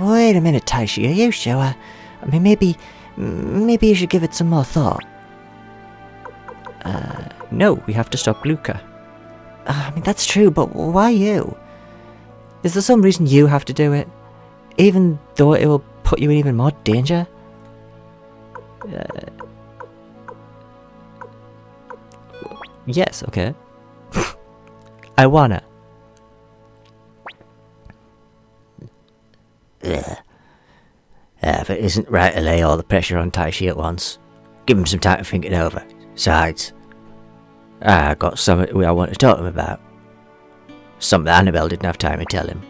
S3: Wait a minute, Taishi, are you sure? I mean, maybe you should give it some more thought. No, we have to stop Luca. I mean, that's true, but why you? Is there some reason you have to do it? Even though it will put you in even more danger? Yes, okay. I wanna.
S2: If it isn't right to lay all the pressure on Taishi at once, give him some time to think it over. Besides, I got something I want to talk to him about. Something Annabelle didn't have time to tell him.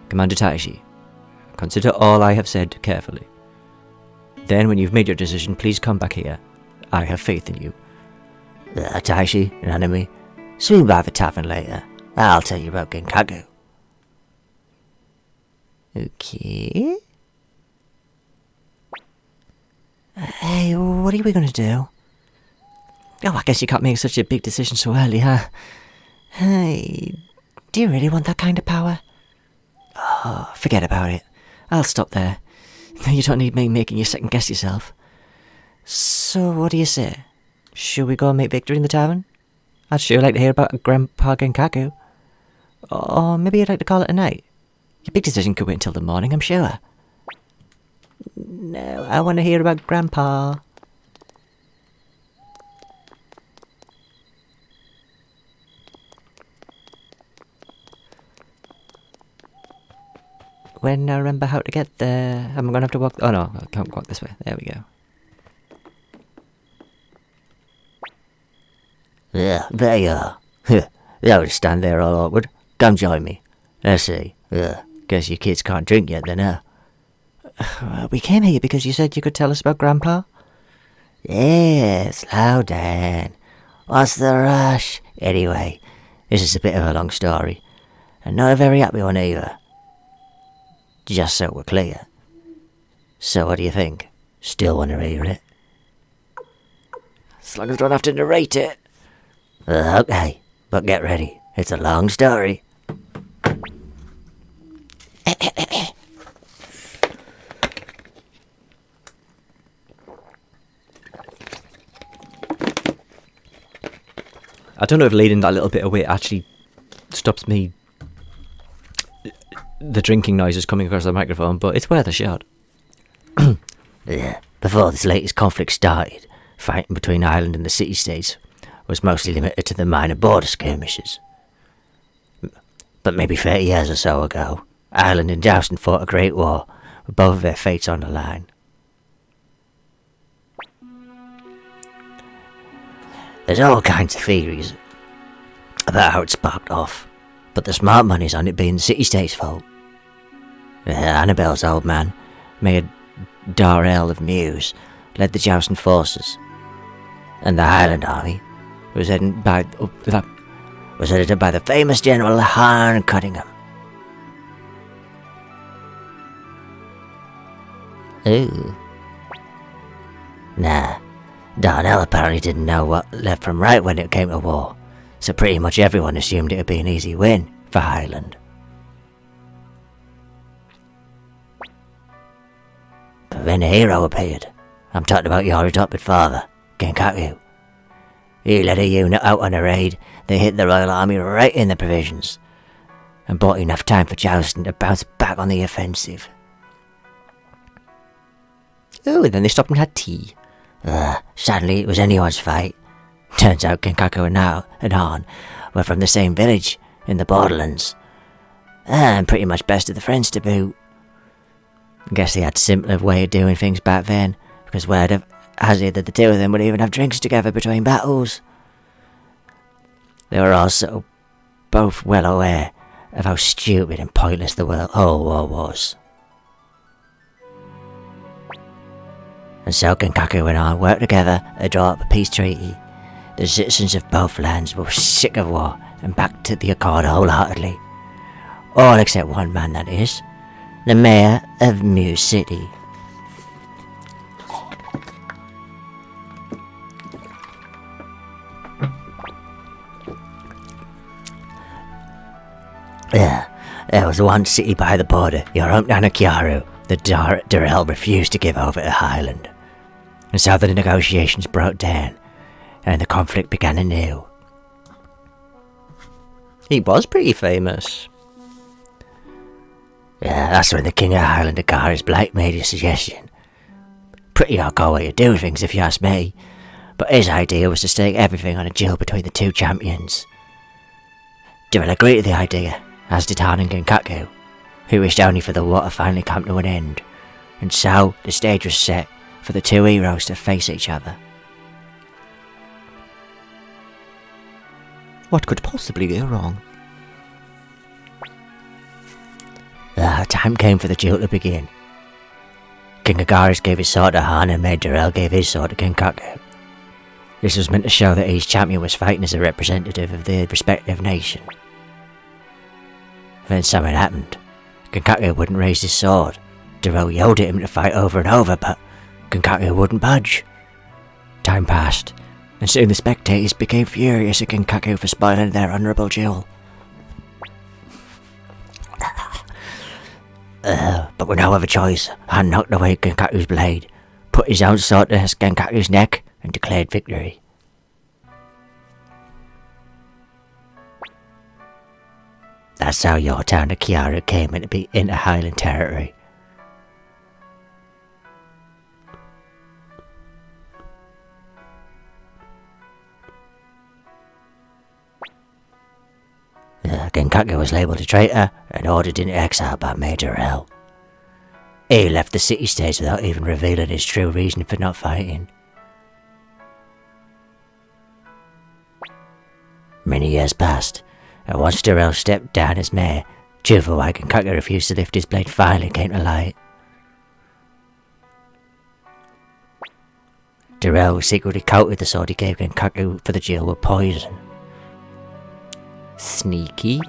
S3: Commander Taishi, consider all I have said carefully. Then, when you've made your decision, please come back here. I have faith in you.
S2: Taishi, an enemy, swing by the tavern later. I'll tell you about Genkaku.
S3: Okay. Hey, what are we going to do? Oh, I guess you can't make such a big decision so early, huh? Hey, do you really want that kind of power? Oh, forget about it. I'll stop there. You don't need me making you second guess yourself. So, what do you say? Should we go and make victory in the tavern? I'd sure like to hear about Grandpa Genkaku. Or maybe you'd like to call it a night. Your big decision could wait until the morning, I'm sure. No, I want to hear about Grandpa. When I remember how to get there, I'm going to have to walk... Oh no, I can't walk this way. There we go.
S2: Yeah, there you are. Don't stand there all awkward. Come join me. Let's see. Guess you kids can't drink yet then, huh?
S3: We came here because you said you could tell us about Grandpa.
S2: Yeah, slow down. What's the rush? Anyway, this is a bit of a long story. And not a very happy one either. Just so we're clear. So what do you think? Still want to hear it?
S3: As long as I don't have to narrate it.
S2: Okay, but get ready. It's a long story.
S3: I don't know if leading that little bit away actually stops me... the drinking noises coming across the microphone, but it's worth a shot.
S2: Before this latest conflict started, fighting between Ireland and the city-states was mostly limited to the minor border skirmishes. But maybe 30 years or so ago, Ireland and Joustin fought a great war, with both of their fates on the line. There's all kinds of theories about how it sparked off, but the smart money's on it being the city-state's fault. Annabelle's old man, Mayor Darrell of Mews, led the Joustin forces, and the Highland Army was headed by the famous General Han Cunningham. Ooh. Nah, Darnell apparently didn't know what left from right when it came to war, so pretty much everyone assumed it would be an easy win for Highland. But then a hero appeared. I'm talking about your adopted father, Genkaku. He led a unit out on a raid that hit the Royal Army right in the provisions, and bought enough time for Joustin to bounce back on the offensive.
S3: Oh, and then they stopped and had tea.
S2: Sadly, it was anyone's fight. Turns out Genkaku and Han were from the same village in the borderlands, and pretty much best of the friends to boot. Guess they had a simpler way of doing things back then, because word has it that the two of them would even have drinks together between battles. They were also both well aware of how stupid and pointless the whole war was. And so Genkaku and Han worked together to draw up a peace treaty. The citizens of both lands were sick of war and backed the accord wholeheartedly. All except one man, that is. The mayor of Mews City. There was one city by the border, Anakiaru, that Darrell refused to give over to Highland. And so the negotiations broke down, and the conflict began anew.
S3: He was pretty famous.
S2: Yeah, that's when the King of Highland Akari's Blake made a suggestion. Pretty hardcore way to do things if you ask me, but his idea was to stake everything on a duel between the two champions. Darrell agreed to the idea, as did Han and Genkaku, who wished only for the war to finally come to an end, and so the stage was set for the two heroes to face each other.
S3: What could possibly go wrong?
S2: Time came for the duel to begin. King Agaris gave his sword to Han and Maid Darrell gave his sword to Genkaku. This was meant to show that each champion was fighting as a representative of their respective nation. Then something happened. Genkaku wouldn't raise his sword. Darrell yelled at him to fight over and over, but Genkaku wouldn't budge. Time passed, and soon the spectators became furious at Genkaku for spoiling their honourable duel. But with no other choice, Han knocked away Genkaku's blade, put his own sword to Genkaku's neck, and declared victory. That's how your town of Kiara came into Highland territory. Genkaku was labelled a traitor and ordered into exile by Major L. He left the city-states without even revealing his true reason for not fighting. Many years passed, and once Darrell stepped down as mayor, truth for why Genkaku refused to lift his blade finally came to light. Darrell secretly coated the sword he gave Genkaku for the duel with poison.
S3: Sneaky.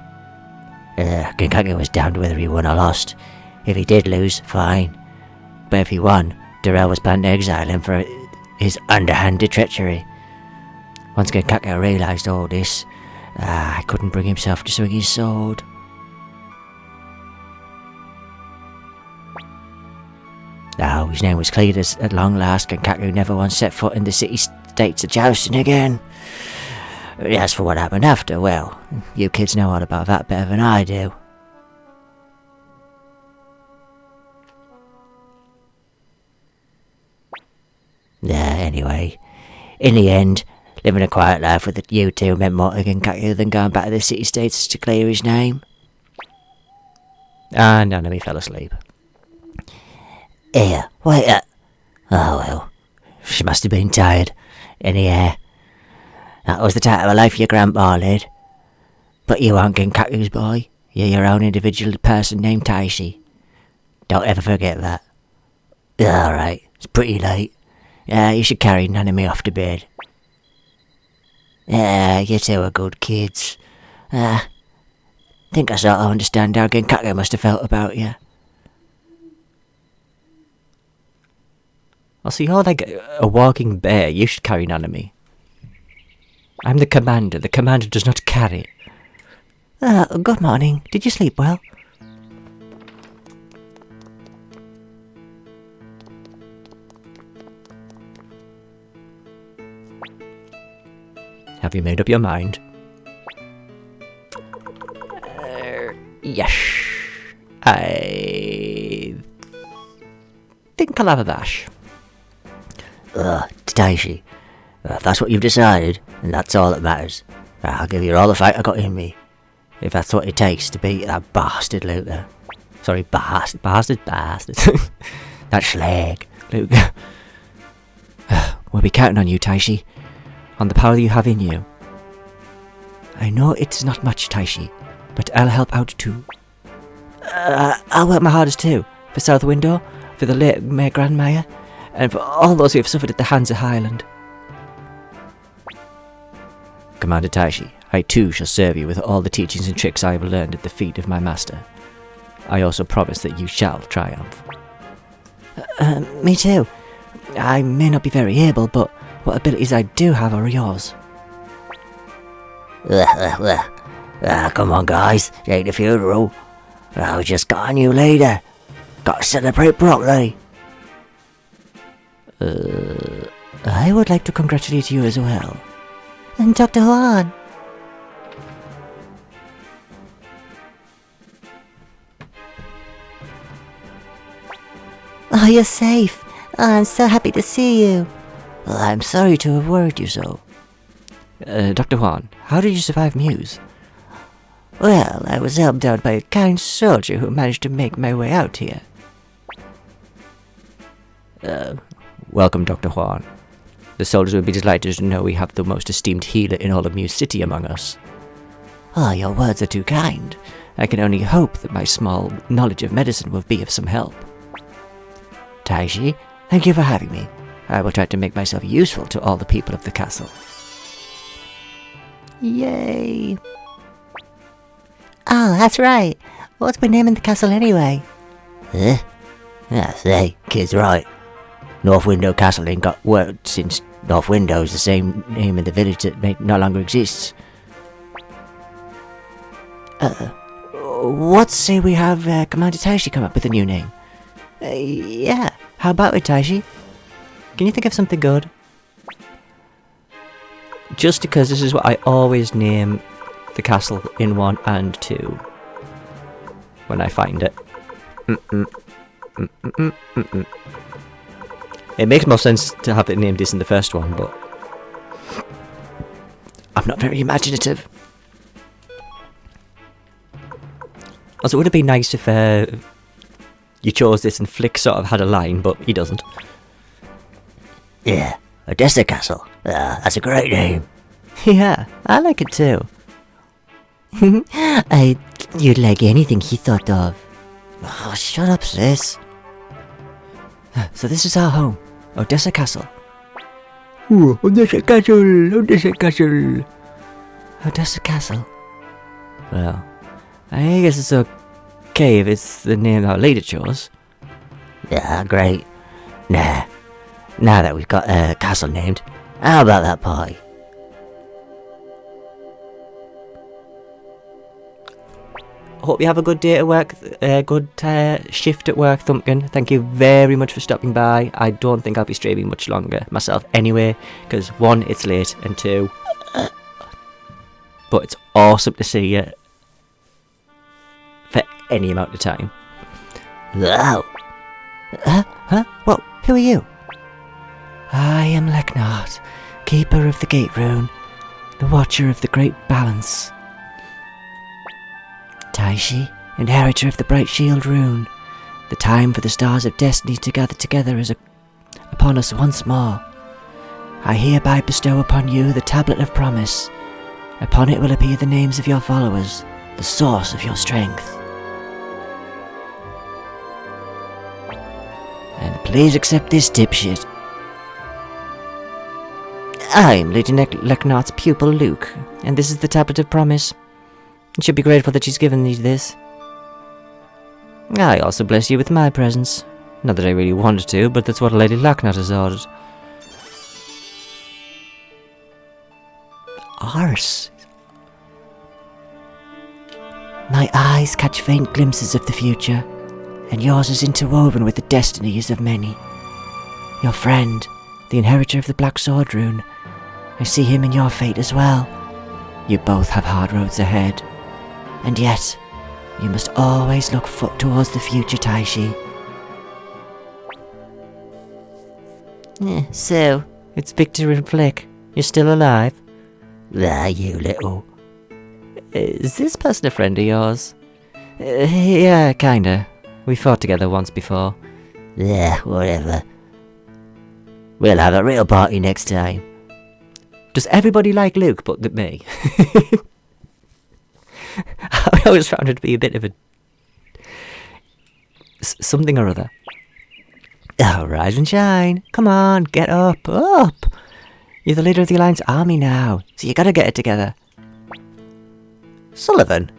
S2: Genkaku was down to whether he won or lost. If he did lose, fine. But if he won, Darrell was planning to exile him for his underhanded treachery. Once Genkaku realised all this, he couldn't bring himself to swing his sword. Now his name was cleared as at long last Genkaku never once set foot in the city-states of Joustin again. As for what happened after, well, you kids know all about that better than I do. Anyway, in the end, living a quiet life with you two meant more to Genkaku than going back to the city-states to clear his name.
S3: And Nanami fell asleep.
S2: Here, wait up. Oh well, she must have been tired. Anyhow, that was the type of life your grandpa led. But you aren't Genkaku's boy. You're your own individual person named Taishi. Don't ever forget that. Alright, it's pretty late. You should carry Nanami off to bed. You two are good kids. Think I sort of understand how Genkaku must have felt about you.
S3: I'll see, you're like a walking bear. You should carry Nanami. I'm the commander. The commander does not carry.
S1: Good morning. Did you sleep well?
S3: Have you made up your mind?
S1: Yes. I think I'll have a bash.
S2: Taishi, if that's what you've decided, then that's all that matters. I'll give you all the fight I got in me. If that's what it takes to beat that bastard Luca. Sorry, bastard. That slag, Luca.
S3: We'll be counting on you, Taishi. On the power you have in you. I know it's not much, Taishi, but I'll help out too. I'll work my hardest too. For South Window, for the late Mayor Grandmire, and for all those who have suffered at the hands of Highland. Commander Taishi, I too shall serve you with all the teachings and tricks I have learned at the feet of my master. I also promise that you shall triumph.
S1: Me too. I may not be very able, but what abilities I do have are yours.
S2: Come on, guys. It ain't a funeral. I just got a new leader. Got to celebrate properly.
S1: I would like to congratulate you as well. And Dr. Juan. Oh, you're safe. Oh, I'm so happy to see you.
S2: Well, I'm sorry to have worried you so.
S3: Dr. Juan, how did you survive Muse?
S1: Well, I was helped out by a kind soldier who managed to make my way out here.
S3: Welcome, Dr. Juan. The soldiers will be delighted to know we have the most esteemed healer in all of Muse City among us.
S1: Oh, your words are too kind.
S3: I can only hope that my small knowledge of medicine will be of some help.
S1: Taishi, thank you for having me. I will try to make myself useful to all the people of the castle. Yay! Oh, that's right. What's my name in the castle anyway?
S2: I say, kid's right. North Window Castle ain't got worked since North Window's the same name in the village that no longer exists.
S1: What say we have Commander Taishi come up with a new name? Yeah, how about it, Taishi? Can you think of something good?
S3: Just because this is what I always name the castle in 1 and 2. When I find it. It makes more sense to have it named this in the first one, but I'm not very imaginative. Also, it would have been nice if you chose this and Flick sort of had a line, but he doesn't.
S2: Yeah, Odessa Castle. That's a great name.
S1: Yeah, I like it too.
S2: You'd like anything he thought of.
S1: Oh, shut up, sis. So this is our home, Odessa Castle.
S2: Ooh, Odessa Castle, Odessa Castle.
S1: Odessa Castle.
S3: Well, I guess it's okay if it's the name our leader chose.
S2: Yeah, great. Now that we've got a castle named, how about that party?
S3: Hope you have a good day at work, good shift at work, Thumpkin. Thank you very much for stopping by. I don't think I'll be streaming much longer myself anyway, because 1, it's late, and 2, but it's awesome to see you for any amount of time.
S2: Wow.
S1: Huh? Whoa, who are you?
S3: I am Leknart, keeper of the gate rune, the watcher of the great balance. Taishi, inheritor of the bright shield rune, the time for the stars of destiny to gather together is upon us once more. I hereby bestow upon you the tablet of promise. Upon it will appear the names of your followers, the source of your strength. And please accept this dipshit. I'm Lady Leknart's pupil, Luke, and this is the tablet of promise. You should be grateful that she's given you this. I also bless you with my presence. Not that I really wanted to, but that's what Lady Leknart has ordered. Arse. My eyes catch faint glimpses of the future, and yours is interwoven with the destinies of many. Your friend, the inheritor of the Black Sword rune, I see him in your fate as well. You both have hard roads ahead, and yet, you must always look towards the future, Taishi. So, it's Victor and Flick. You're still alive?
S2: Ah, you little.
S3: Is this person a friend of yours? Yeah, kinda. We fought together once before.
S2: Yeah, whatever. We'll have a real party next time.
S3: Does everybody like Luke but me? I always found it to be a bit of a... something or other. Oh, rise and shine. Come on, get up, up. You're the leader of the Alliance army now, so you gotta get it together.
S2: Sullivan?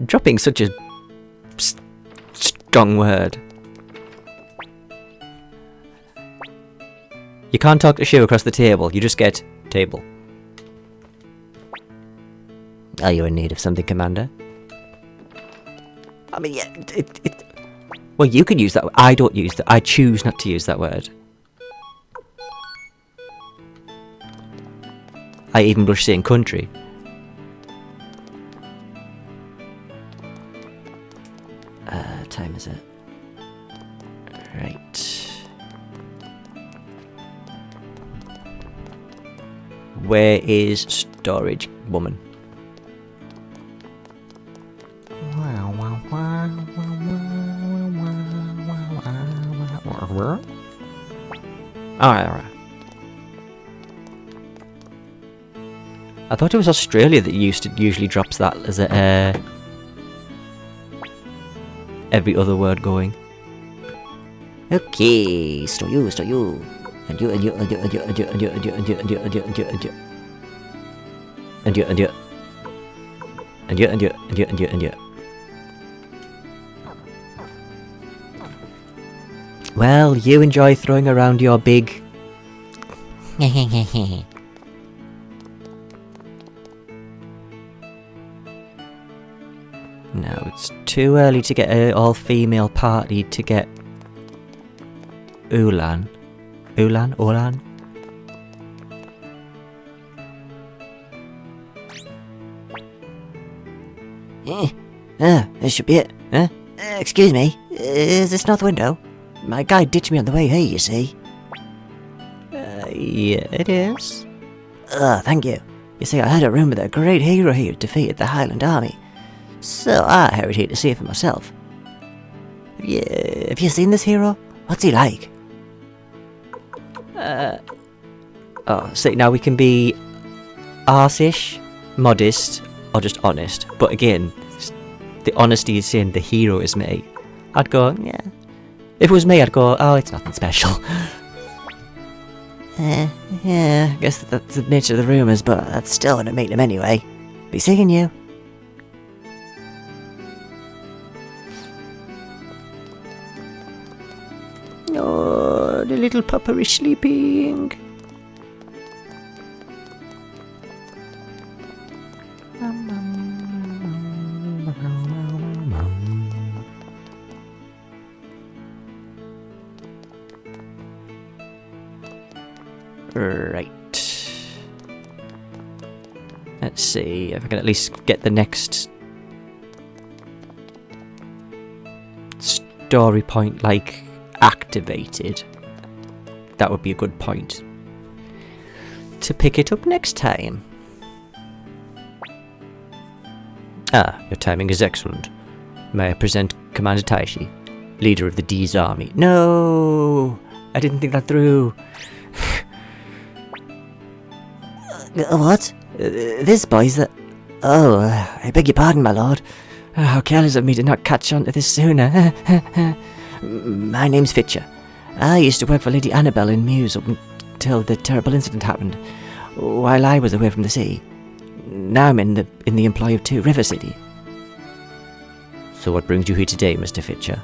S3: Dropping such a strong word. You can't talk to Shu across the table, you just get table. Are you in need of something, Commander? I mean, yeah, well, you can use that word. I don't use that. I choose not to use that word. I even blush saying country. Time is it? Right. Where is storage woman? Alright. I thought it was Australia that usually drops that as a every other word going.
S2: Okay, start you. And you.
S3: Well, you enjoy throwing around your big... No, it's too early to get an all-female party to get... Ulan?
S2: This should be it. Excuse me, is this North Window? My guide ditched me on the way here, you see.
S3: Yeah, it is.
S2: Thank you. You see, I had a rumour that a great hero here defeated the Highland army, so I hurried here to see it for myself. Have you seen this hero? What's he like?
S3: See, now we can be arse-ish, modest, or just honest. But again, the honesty is saying the hero is me. I'd go, yeah. If it was me, I'd go, oh, it's nothing special.
S2: Yeah, I guess that's the nature of the rumours, but that's still gonna meet him anyway. Be seeing you.
S3: Oh, the little pupper is sleeping. Right. Let's see if I can at least get the next story point, like, activated. that would be a good point.
S1: To pick it up next time.
S3: Your timing is excellent. May I present Commander Taishi, leader of the D's army?
S1: No, I didn't think that through.
S2: What? This boy's the... Oh, I beg your pardon, my lord.
S1: How careless of me to not catch on to this sooner.
S2: My name's Fitcher. I used to work for Lady Annabelle in Mews up until the terrible incident happened, while I was away from the sea. Now I'm in the employ of Two River City.
S3: So what brings you here today, Mr. Fitcher?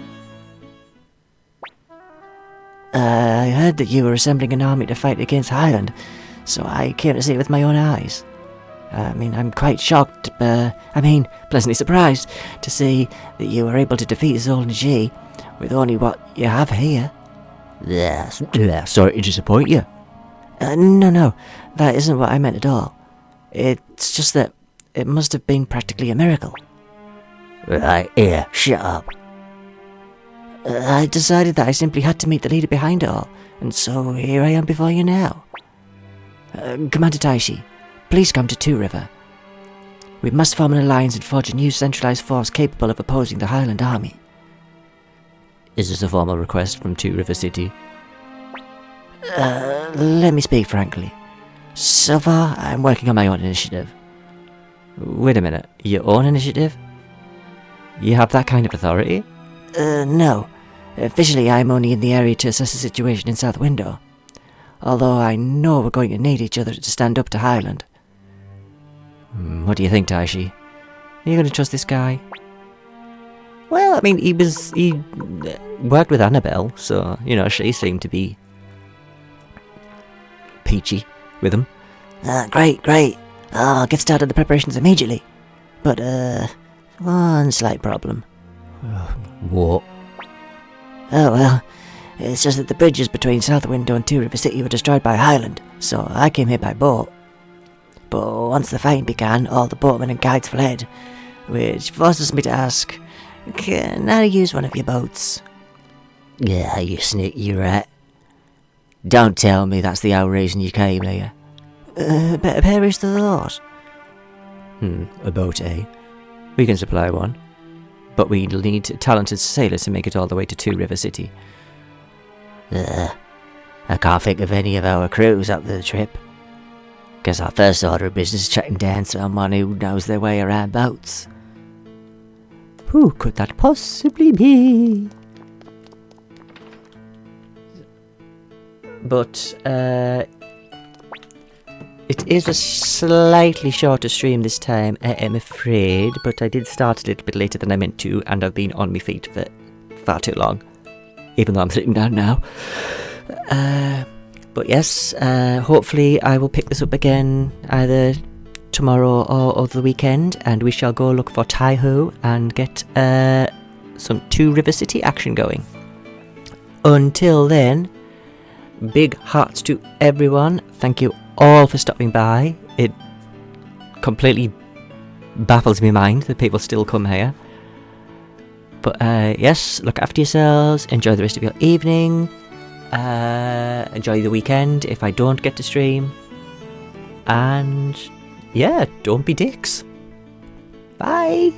S2: I heard that you were assembling an army to fight against Highland, so I came to see it with my own eyes. I'm quite shocked, pleasantly surprised to see that you were able to defeat Zol and Ji with only what you have here.
S3: Yes, sorry to disappoint you.
S2: No, that isn't what I meant at all. It's just that it must have been practically a miracle.
S3: Right, here, shut up.
S2: I decided that I simply had to meet the leader behind it all, and so here I am before you now. Commander Taishi, please come to Two River. We must form an alliance and forge a new centralized force capable of opposing the Highland army.
S3: Is this a formal request from Two River City?
S2: Let me speak frankly. So far, I'm working on my own initiative.
S3: Wait a minute, your own initiative? You have that kind of authority?
S2: No. Officially, I'm only in the area to assess the situation in South Window. Although I know we're going to need each other to stand up to Highland.
S3: What do you think, Taishi?
S1: Are you going to trust this guy? Well, I mean, he worked with Annabelle, so, she seemed to be peachy with him.
S2: Great. I'll get started the preparations immediately. But, one slight problem.
S3: What?
S2: Oh, well, it's just that the bridges between South Window and Two River City were destroyed by Highland, so I came here by boat. But once the fighting began, all the boatmen and guides fled, which forces me to ask, can I use one of your boats?
S3: Yeah, you sneak, you rat. Don't tell me that's the whole reason you came here.
S2: Perish the thought.
S3: A boat, eh? We can supply one. But we'll need talented sailors to make it all the way to Two River City.
S2: I can't think of any of our crews up the trip. Guess our first order of business is tracking down someone who knows their way around boats.
S1: Who could that possibly be? But, it is a slightly shorter stream this time, I am afraid, but I did start a little bit later than I meant to, and I've been on my feet for far too long, even though I'm sitting down now. But yes, hopefully I will pick this up again either tomorrow or over the weekend, and we shall go look for Tai-Ho and get some Two River City action going. Until then, big hearts to everyone. Thank you all for stopping by. It completely baffles my mind that people still come here. But yes, look after yourselves, enjoy the rest of your evening, enjoy the weekend if I don't get to stream, and yeah, don't be dicks. Bye.